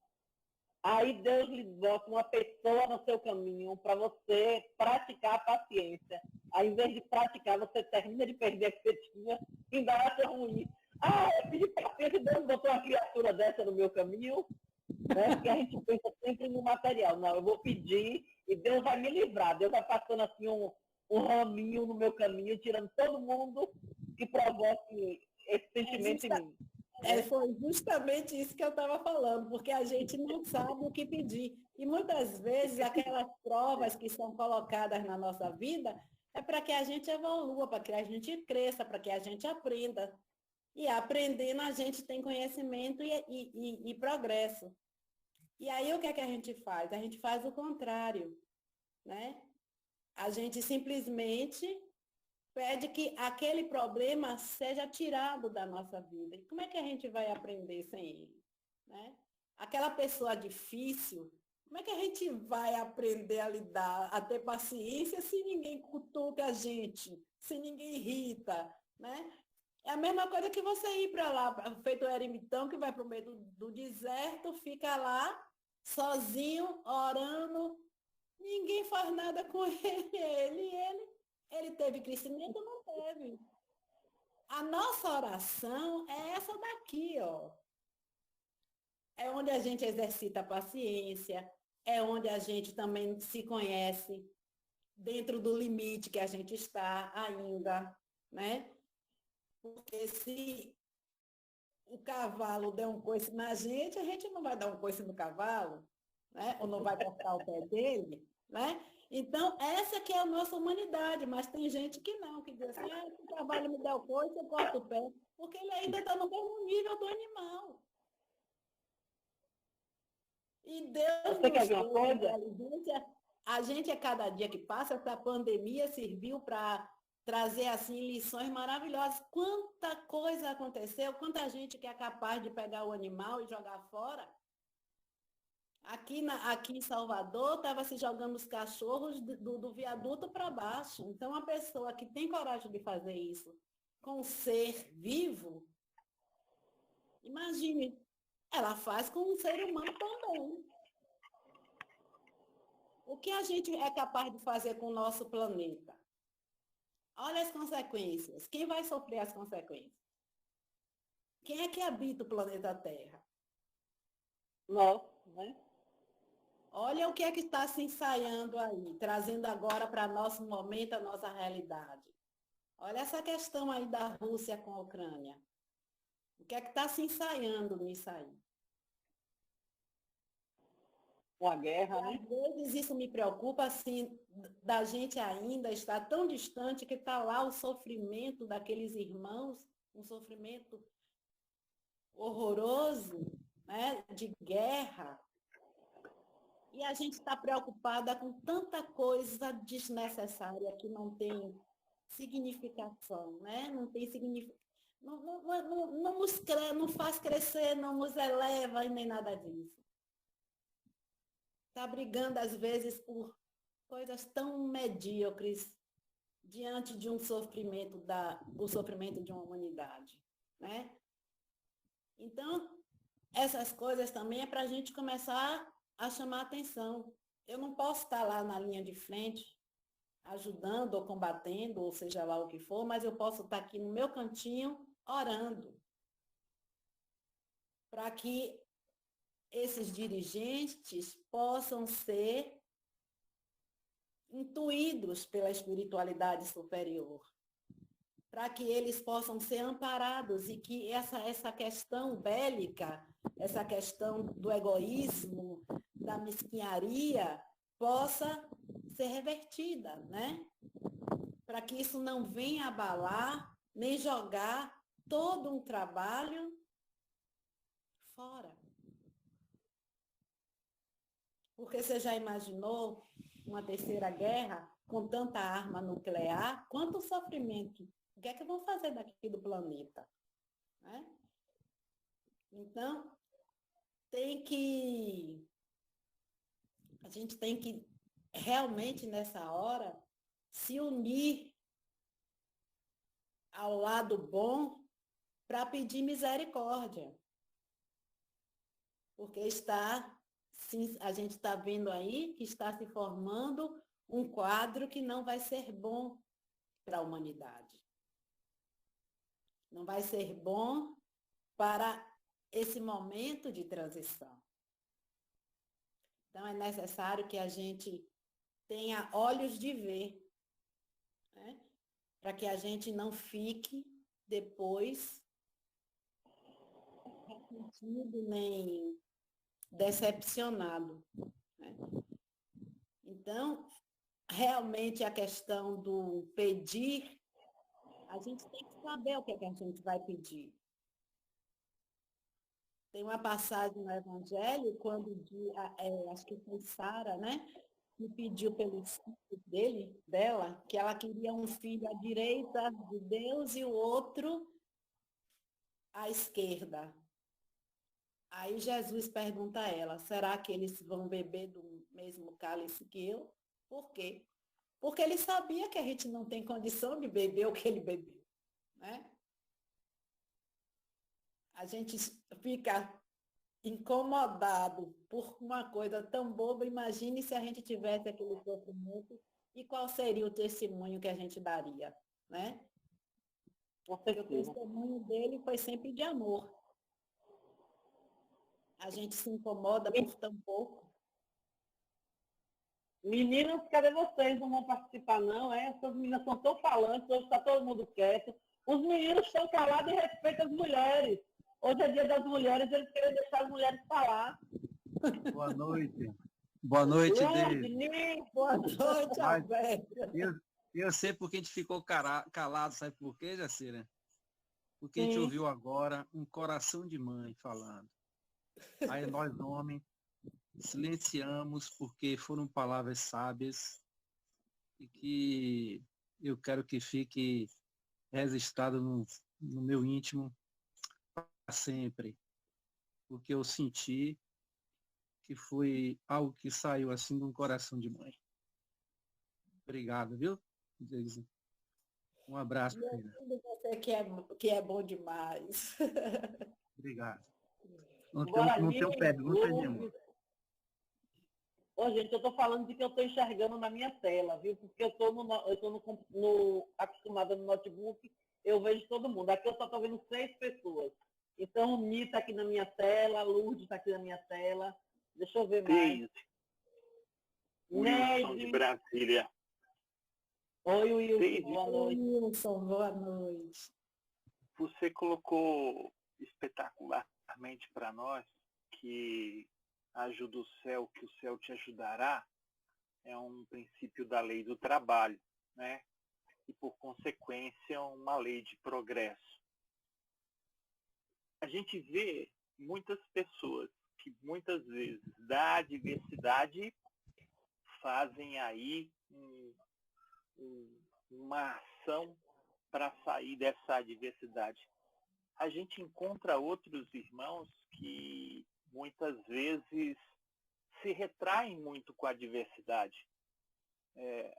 aí Deus lhe bota uma pessoa no seu caminho para você praticar a paciência. Aí, em vez de praticar, você termina de perder a que você tinha e ainda acha ruim. Ah, eu pedi paciência e Deus botou uma criatura dessa no meu caminho, né? Porque a gente pensa sempre no material. Não, eu vou pedir e Deus vai me livrar. Deus vai passando assim um raminho no meu caminho, tirando todo mundo que provoque esse sentimento em mim. Foi justamente isso que eu estava falando, porque a gente não sabe o que pedir. E muitas vezes aquelas provas que são colocadas na nossa vida é para que a gente evolua, para que a gente cresça, para que a gente aprenda. E aprendendo a gente tem conhecimento e progresso. E aí o que é que a gente faz? A gente faz o contrário, né? A gente simplesmente pede que aquele problema seja tirado da nossa vida. E como é que a gente vai aprender sem ele? Né? Aquela pessoa difícil, como é que a gente vai aprender a lidar, a ter paciência se ninguém cutuca a gente, se ninguém irrita, né? É a mesma coisa que você ir para lá, feito o ermitão, que vai para o meio do deserto, fica lá, sozinho, orando, ninguém faz nada com ele teve crescimento? Não teve. A nossa oração é essa daqui, ó. É onde a gente exercita a paciência, é onde a gente também se conhece dentro do limite que a gente está ainda, né? Porque se o cavalo der um coice na gente, a gente não vai dar um coice no cavalo, né? Ou não vai cortar o pé dele, né? Então, essa que é a nossa humanidade, mas tem gente que não, que diz assim, se o cavalo me der o coice, eu corto o pé, porque ele ainda está no mesmo nível do animal. E Deus Você quer nos ver uma trouxe coisa? inteligência. A gente, a cada dia que passa, essa pandemia serviu para trazer assim lições maravilhosas. Quanta coisa aconteceu, quanta gente que é capaz de pegar o animal e jogar fora. Aqui em Salvador, estava se jogando os cachorros do viaduto para baixo. Então, uma pessoa que tem coragem de fazer isso com um ser vivo, imagine, ela faz com um ser humano também. O que a gente é capaz de fazer com o nosso planeta? Olha as consequências. Quem vai sofrer as consequências? Quem é que habita o planeta Terra? Nós, né? Olha o que é que está se ensaiando aí, trazendo agora para nosso momento, a nossa realidade. Olha essa questão aí da Rússia com a Ucrânia. O que é que está se ensaiando nisso aí? Com a guerra, né? Às vezes isso me preocupa, assim, da gente ainda estar tão distante que está lá o sofrimento daqueles irmãos, um sofrimento horroroso, né, de guerra. E a gente está preocupada com tanta coisa desnecessária que não tem significação, né? Não tem significação. Não faz crescer, não nos eleva e nem nada disso. Está brigando, às vezes, por coisas tão medíocres diante de um sofrimento, do sofrimento de uma humanidade, né? Então, essas coisas também é para a gente começar a chamar atenção. Eu não posso estar lá na linha de frente, ajudando ou combatendo, ou seja lá o que for, mas eu posso estar aqui no meu cantinho, orando, para que esses dirigentes possam ser intuídos pela espiritualidade superior, para que eles possam ser amparados e que essa questão bélica, essa questão do egoísmo, da mesquinharia, possa ser revertida, né? Para que isso não venha abalar, nem jogar todo um trabalho fora. Porque você já imaginou uma terceira guerra com tanta arma nuclear? Quanto sofrimento? O que é que vão fazer daqui do planeta? Né? Então, a gente tem que realmente, nessa hora, se unir ao lado bom para pedir misericórdia. Porque sim, a gente está vendo aí que está se formando um quadro que não vai ser bom para a humanidade. Não vai ser bom para esse momento de transição. Então, é necessário que a gente tenha olhos de ver, né? Para que a gente não fique depois ressentido nem decepcionado, né? Então, realmente a questão do pedir, a gente tem que saber o que é que a gente vai pedir. Tem uma passagem no Evangelho, quando acho que foi Sara, né? Que pediu pelo filho dela, que ela queria um filho à direita de Deus e o outro à esquerda. Aí Jesus pergunta a ela, será que eles vão beber do mesmo cálice que eu? Por quê? Porque ele sabia que a gente não tem condição de beber o que ele bebeu, né? A gente fica incomodado por uma coisa tão boba. Imagine se a gente tivesse aquele sofrimento e qual seria o testemunho que a gente daria, né? Porque o testemunho dele foi sempre de amor. A gente se incomoda por tão pouco. Meninas, cadê vocês? Não vão participar, não, é? Essas meninas são tão falantes, hoje está todo mundo quieto. Os meninos estão calados e respeitam as mulheres. Hoje é dia das mulheres, eles querem deixar as mulheres falar. Boa noite. Boa noite, Deise. Boa noite, Alberto. Eu sei porque a gente ficou calado, sabe por quê, Jacira? Porque a gente ouviu agora um coração de mãe falando. Aí nós, homens, silenciamos porque foram palavras sábias e que eu quero que fique registrado no meu íntimo para sempre. Porque eu senti que foi algo que saiu assim de um coração de mãe. Obrigado, viu? Um abraço, filha. Você que é bom demais. Obrigado. Não tenho pergunta nenhuma. Ô, gente, eu estou falando de que eu estou enxergando na minha tela, viu? Porque eu estou acostumada no notebook, eu vejo todo mundo. Aqui eu só estou vendo 6 pessoas. Então, o Mi está aqui na minha tela, a Lourdes está aqui na minha tela. Deixa eu ver mais. Wilson de Brasília. Oi, Wilson, boa noite. Wilson, boa noite. Você colocou espetacularmente para nós que ajuda o céu, que o céu te ajudará, é um princípio da lei do trabalho, né? E, por consequência, uma lei de progresso. A gente vê muitas pessoas que, muitas vezes, da adversidade, fazem aí uma ação para sair dessa adversidade. A gente encontra outros irmãos que muitas vezes se retraem muito com a adversidade.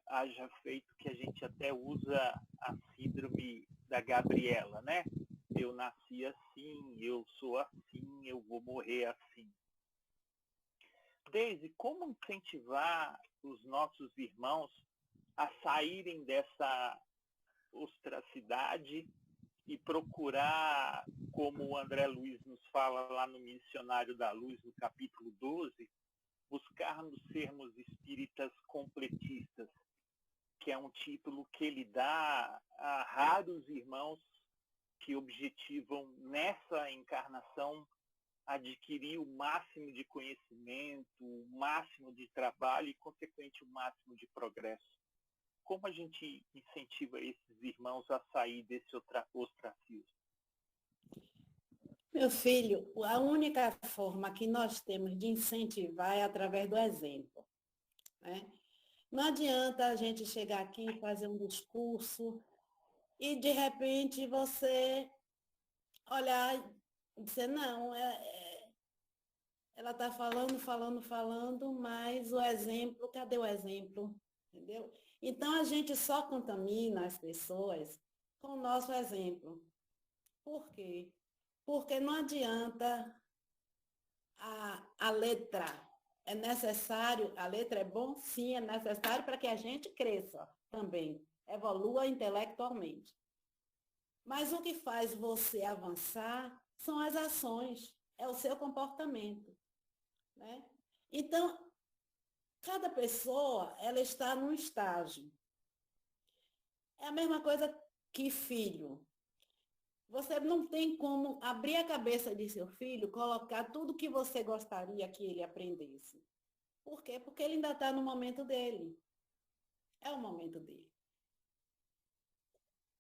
Haja feito que a gente até usa a síndrome da Gabriela, né? Eu nasci assim, eu sou assim, eu vou morrer assim. Deise, como incentivar os nossos irmãos a saírem dessa ostracidade e procurar, como o André Luiz nos fala lá no Missionário da Luz, no capítulo 12, buscarmos sermos espíritas completistas, que é um título que ele dá a raros irmãos que objetivam nessa encarnação adquirir o máximo de conhecimento, o máximo de trabalho e, consequente, o máximo de progresso. Como a gente incentiva esses irmãos a sair desse ostracismo? Meu filho, a única forma que nós temos de incentivar é através do exemplo, né? Não adianta a gente chegar aqui e fazer um discurso e, de repente, você olhar e dizer, não, ela está falando, mas o exemplo, cadê o exemplo? Entendeu? Então, a gente só contamina as pessoas com o nosso exemplo. Por quê? Porque não adianta a letra é necessário, a letra é bom? Sim, é necessário para que a gente cresça também, evolua intelectualmente. Mas o que faz você avançar são as ações, é o seu comportamento, né? Então, cada pessoa, ela está num estágio. É a mesma coisa que filho. Você não tem como abrir a cabeça de seu filho, colocar tudo que você gostaria que ele aprendesse. Por quê? Porque ele ainda está no momento dele. É o momento dele.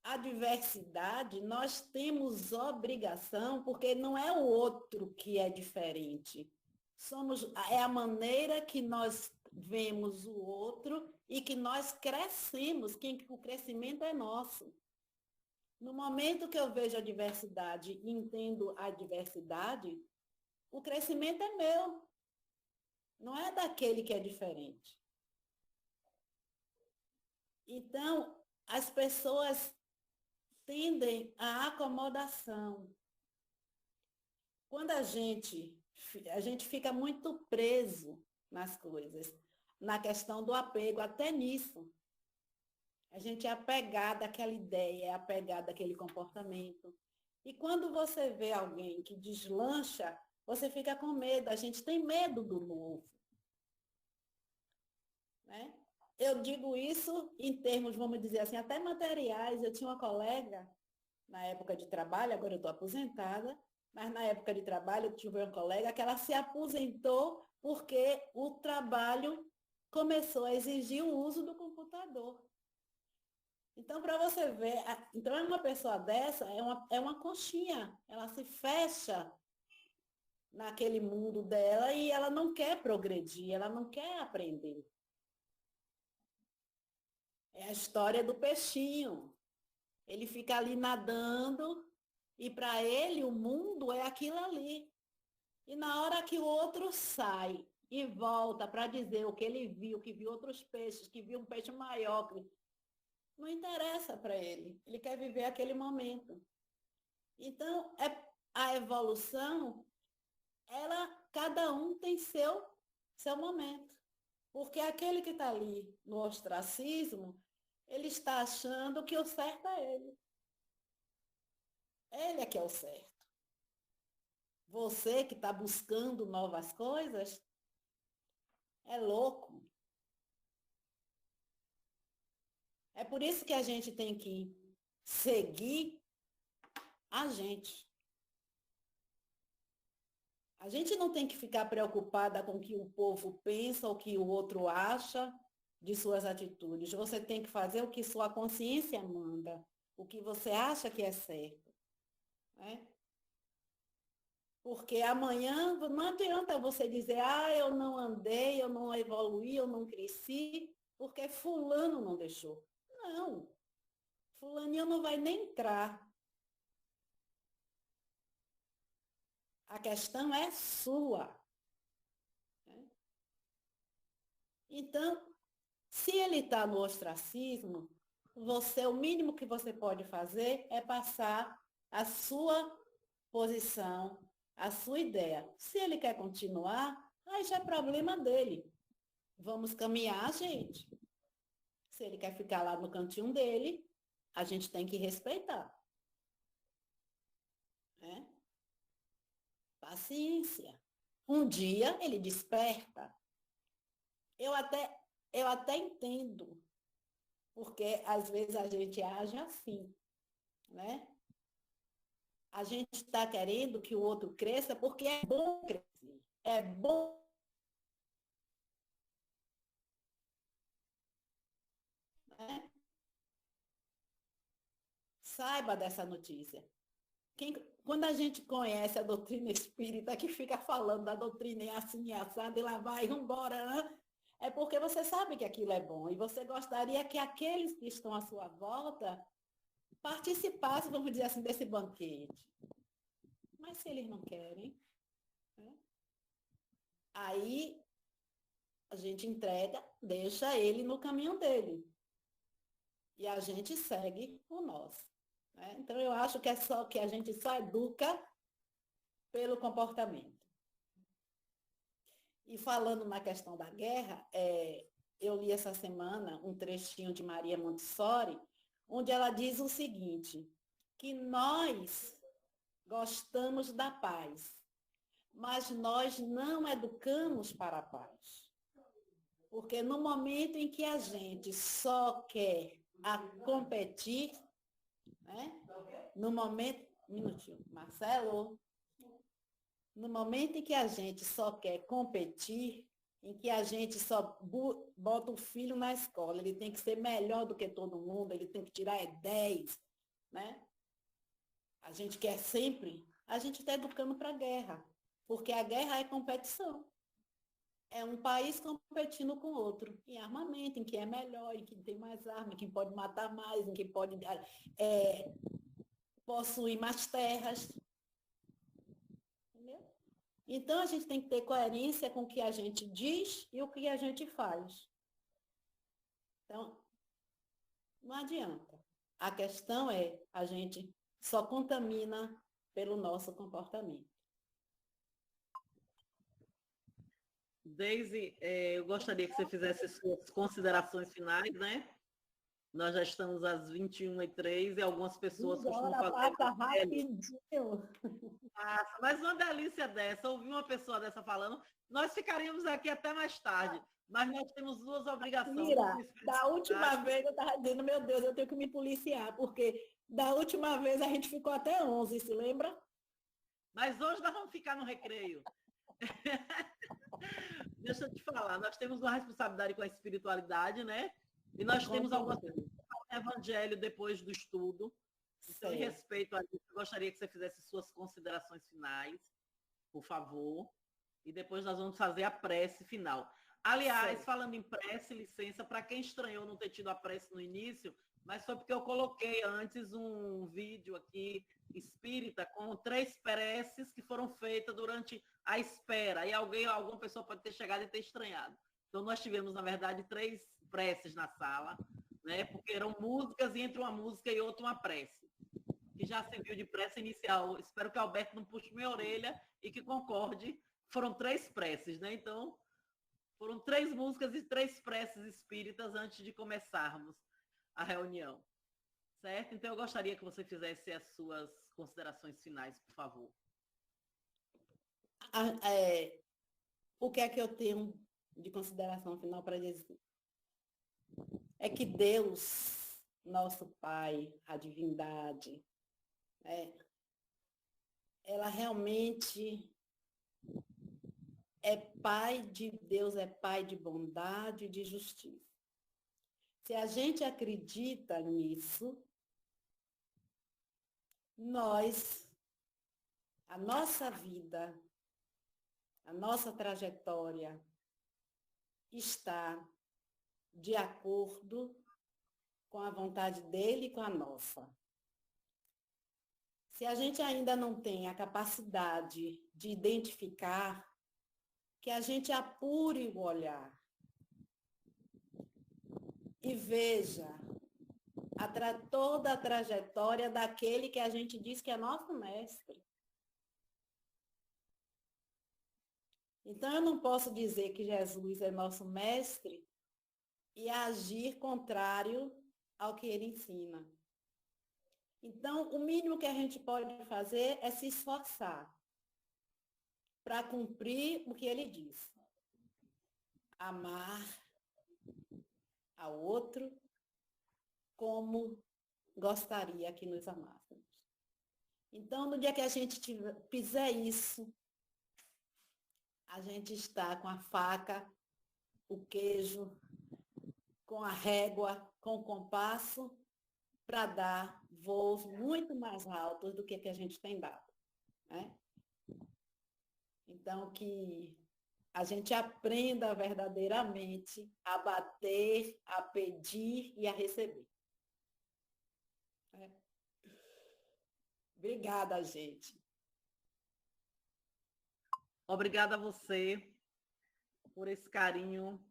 A diversidade, nós temos obrigação, porque não é o outro que é diferente. É a maneira que nós vemos o outro e que nós crescemos, que o crescimento é nosso. No momento que eu vejo a diversidade e entendo a diversidade, o crescimento é meu, não é daquele que é diferente. Então, as pessoas tendem à acomodação. Quando a gente fica muito preso nas coisas, na questão do apego, até nisso. A gente é apegado àquela ideia, é apegado àquele comportamento. E quando você vê alguém que deslancha, você fica com medo, a gente tem medo do novo. Né? Eu digo isso em termos, vamos dizer assim, até materiais. Eu tinha uma colega, na época de trabalho, agora eu estou aposentada, mas na época de trabalho eu tive uma colega que ela se aposentou porque o trabalho começou a exigir o uso do computador. Então, para você ver, então uma pessoa dessa é uma conchinha, ela se fecha naquele mundo dela e ela não quer progredir, ela não quer aprender. É a história do peixinho. Ele fica ali nadando e para ele o mundo é aquilo ali. E na hora que o outro sai e volta para dizer o que ele viu, que viu outros peixes, que viu um peixe maior, não interessa para ele. Ele quer viver aquele momento. Então, a evolução, cada um tem seu momento. Porque aquele que está ali no ostracismo, ele está achando que o certo é ele. Ele é que é o certo. Você que está buscando novas coisas, é louco. É por isso que a gente tem que seguir a gente. A gente não tem que ficar preocupada com o que o povo pensa, ou o que o outro acha de suas atitudes. Você tem que fazer o que sua consciência manda, o que você acha que é certo. Né? Porque amanhã não adianta você dizer, eu não andei, eu não evoluí, eu não cresci, porque fulano não deixou. Não, fulaninho não vai nem entrar. A questão é sua. Então, se ele está no ostracismo, o mínimo que você pode fazer é passar a sua posição, a sua ideia. Se ele quer continuar, aí já é problema dele. Vamos caminhar, gente. Se ele quer ficar lá no cantinho dele, a gente tem que respeitar. Né? Paciência. Um dia ele desperta. Eu até entendo, porque às vezes a gente age assim, né? A gente está querendo que o outro cresça porque é bom crescer. É bom. Né? Saiba dessa notícia. Quando a gente conhece a doutrina espírita, que fica falando da doutrina assim, assada, e lá vai, embora, né? É porque você sabe que aquilo é bom e você gostaria que aqueles que estão à sua volta participassem, vamos dizer assim, desse banquete. Mas se eles não querem, né? Aí a gente entrega, deixa ele no caminho dele. E a gente segue o nosso. Né? Então, eu acho que a gente só educa pelo comportamento. E falando na questão da guerra, eu li essa semana um trechinho de Maria Montessori, onde ela diz o seguinte, que nós gostamos da paz, mas nós não educamos para a paz. Porque no momento em que a gente só quer competir, né? No momento, um minutinho, Marcelo, no momento em que a gente só quer competir, em que a gente só bota o filho na escola, ele tem que ser melhor do que todo mundo, ele tem que tirar 10, né? A gente quer sempre, a gente está educando para a guerra, porque a guerra é competição. É um país competindo com o outro, em armamento, em quem é melhor, em quem tem mais arma, em quem pode matar mais, em quem pode possuir mais terras. Entendeu? Então, a gente tem que ter coerência com o que a gente diz e o que a gente faz. Então, não adianta. A questão é, a gente só contamina pelo nosso comportamento. Deise, eu gostaria que você fizesse suas considerações finais, né? Nós já estamos às 21h03 e algumas pessoas costumam fazer... Passa rapidinho. Mas uma delícia dessa, ouvir uma pessoa dessa falando, nós ficaríamos aqui até mais tarde, mas nós temos duas obrigações. Mira, da última vez eu estava dizendo, meu Deus, eu tenho que me policiar, porque da última vez a gente ficou até 11, se lembra? Mas hoje nós vamos ficar no recreio. Deixa eu te falar, nós temos uma responsabilidade com a espiritualidade, né? E nós temos algumas pessoas que falam evangelho depois do estudo. Então, em respeito a isso, eu gostaria que você fizesse suas considerações finais, por favor. E depois nós vamos fazer a prece final. Aliás, falando em prece, licença, para quem estranhou não ter tido a prece no início, mas foi porque eu coloquei antes um vídeo aqui espírita com 3 preces que foram feitas durante a espera. E alguma pessoa pode ter chegado e ter estranhado. Então, nós tivemos, na verdade, 3 preces na sala, né? Porque eram músicas e entre uma música e outra uma prece, que já serviu de prece inicial. Espero que o Alberto não puxe minha orelha e que concorde. Foram 3 preces, né? Então, foram 3 músicas e 3 preces espíritas antes de começarmos a reunião. Certo? Então, eu gostaria que você fizesse as suas considerações finais, por favor. O que é que eu tenho de consideração final para dizer? É que Deus, nosso Pai, a divindade, ela realmente é Pai de Deus, é Pai de bondade e de justiça. Se a gente acredita nisso, a nossa vida, a nossa trajetória está de acordo com a vontade dele e com a nossa. Se a gente ainda não tem a capacidade de identificar, que a gente apure o olhar e veja toda a trajetória daquele que a gente diz que é nosso mestre. Então, eu não posso dizer que Jesus é nosso mestre e agir contrário ao que ele ensina. Então, o mínimo que a gente pode fazer é se esforçar para cumprir o que ele diz. Amar ao outro como gostaria que nos amássemos. Então, no dia que a gente fizer isso, a gente está com a faca, o queijo, com a régua, com o compasso, para dar voos muito mais altos do que a gente tem dado. Né? Então, que a gente aprenda verdadeiramente a bater, a pedir e a receber. Obrigada, gente. Obrigada a você por esse carinho,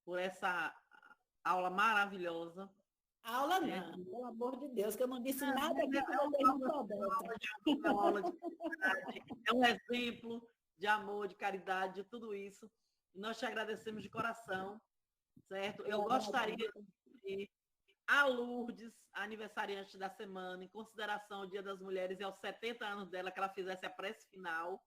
por essa aula maravilhosa. Aula não, pelo amor de Deus, que eu não disse nada aqui que vocês não souberam. É um exemplo de amor, de caridade, de tudo isso. E nós te agradecemos de coração, certo? Eu gostaria de a Lourdes, a aniversariante da semana, em consideração ao Dia das Mulheres e aos 70 anos dela, que ela fizesse a prece final.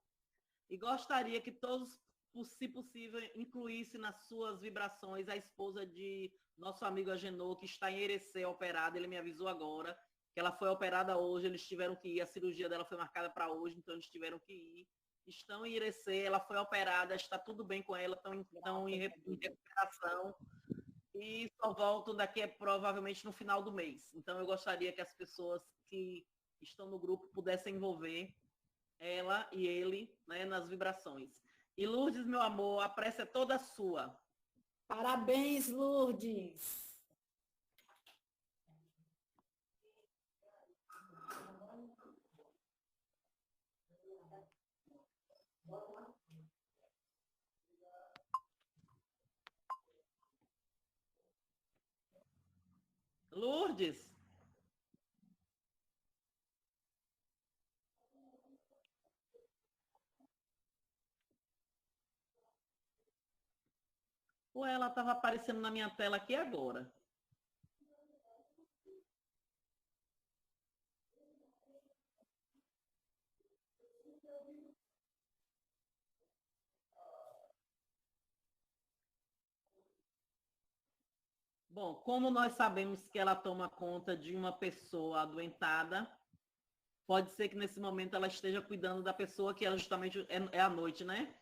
E gostaria que todos, se possível, incluíssem nas suas vibrações a esposa de nosso amigo Agenor, que está em Irecê operada. Ele me avisou agora que ela foi operada hoje, eles tiveram que ir, a cirurgia dela foi marcada para hoje, então eles tiveram que ir. Estão em Irecê, ela foi operada, está tudo bem com ela, estão em recuperação. E só voltam daqui provavelmente no final do mês. Então eu gostaria que as pessoas que estão no grupo pudessem envolver ela e ele, né, nas vibrações. E Lourdes, meu amor, a prece é toda sua. Parabéns, Lourdes. Lourdes. Ou ela estava aparecendo na minha tela aqui agora. Bom, como nós sabemos que ela toma conta de uma pessoa adoentada, pode ser que nesse momento ela esteja cuidando da pessoa que ela justamente é à noite, né?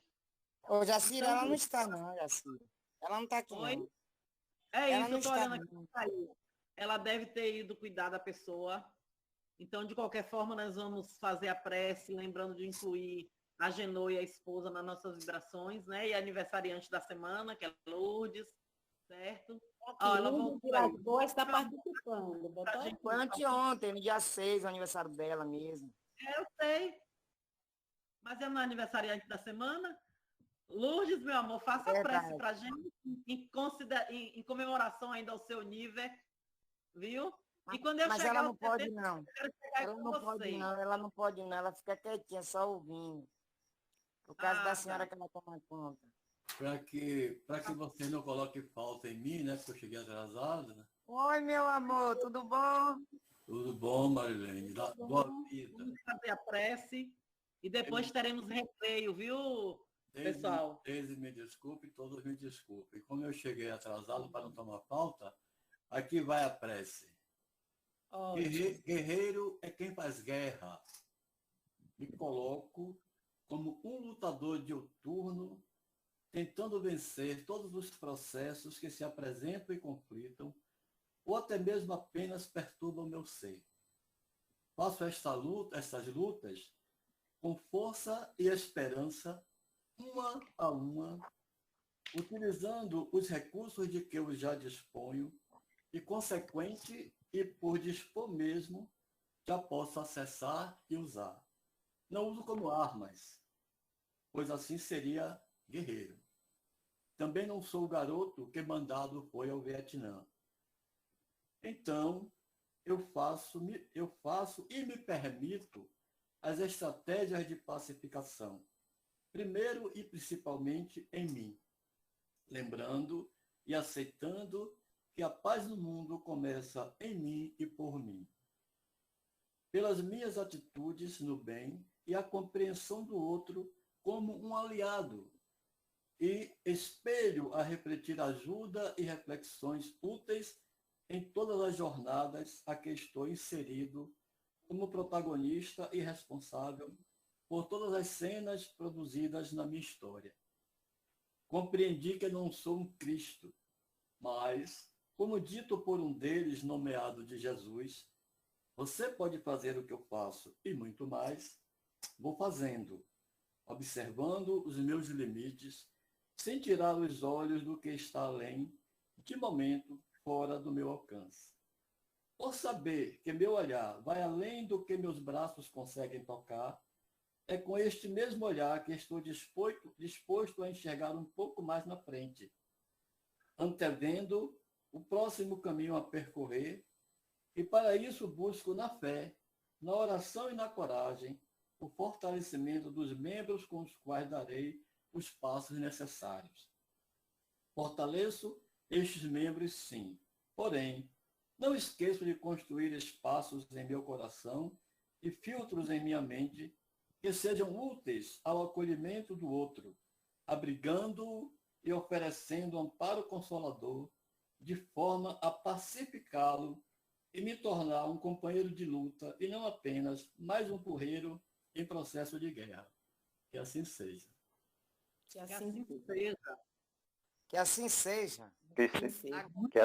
Ô, Jacira, Então, ela não está não, Jacira. Ela não está aqui oi? não. É Ela isso, não eu estou está olhando aqui. não. Ela deve ter ido cuidar da pessoa. Então, de qualquer forma, nós vamos fazer a prece, lembrando de incluir a Genô e a esposa nas nossas vibrações, né? E a aniversariante da semana, que é Lourdes, certo? Aqui, Lourdes Viracô está participando. Foi anteontem, no dia 6, o aniversário dela mesmo. Eu sei. Mas é no aniversariante da semana. Lourdes, meu amor, faça a prece pra gente em comemoração ainda ao seu nível, viu? E quando eu Mas chegar ela não ao pode 70, não. eu quero chegar Ela com não pode vocês. não, ela não pode não, ela fica quietinha, só ouvindo. Por causa da senhora que ela toma conta. Para que você não coloque falta em mim, né? Porque eu cheguei atrasado, né? Oi, meu amor, tudo bom? Tudo bom, Marilene? Boa vida. Vamos fazer a prece e depois teremos recreio, viu, pessoal? Desde me desculpe, todos me desculpem. Como eu cheguei atrasado para não tomar falta, aqui vai a prece. Guerreiro é quem faz guerra. Me coloco como um lutador diuturno, tentando vencer todos os processos que se apresentam e conflitam, ou até mesmo apenas perturbam meu ser. Faço estas lutas com força e esperança, uma a uma, utilizando os recursos de que eu já disponho, e consequente e por dispor mesmo, já posso acessar e usar. Não uso como armas, pois assim seria guerreiro. Também não sou o garoto que mandado foi ao Vietnã. Então, eu faço e me permito as estratégias de pacificação, primeiro e principalmente em mim, lembrando e aceitando que a paz no mundo começa em mim e por mim. Pelas minhas atitudes no bem e a compreensão do outro como um aliado, e espelho a refletir ajuda e reflexões úteis em todas as jornadas a que estou inserido como protagonista e responsável por todas as cenas produzidas na minha história. Compreendi que não sou um Cristo, mas, como dito por um deles nomeado de Jesus, você pode fazer o que eu faço e muito mais, vou fazendo, observando os meus limites, sem tirar os olhos do que está além, de momento fora do meu alcance. Por saber que meu olhar vai além do que meus braços conseguem tocar, é com este mesmo olhar que estou disposto a enxergar um pouco mais na frente, antevendo o próximo caminho a percorrer, e para isso busco na fé, na oração e na coragem, o fortalecimento dos membros com os quais darei os passos necessários. Fortaleço estes membros, sim. Porém, não esqueço de construir espaços em meu coração e filtros em minha mente que sejam úteis ao acolhimento do outro, abrigando-o e oferecendo amparo consolador, de forma a pacificá-lo e me tornar um companheiro de luta e não apenas mais um porreiro em processo de guerra. Que assim seja. Que assim seja. Que assim seja. Que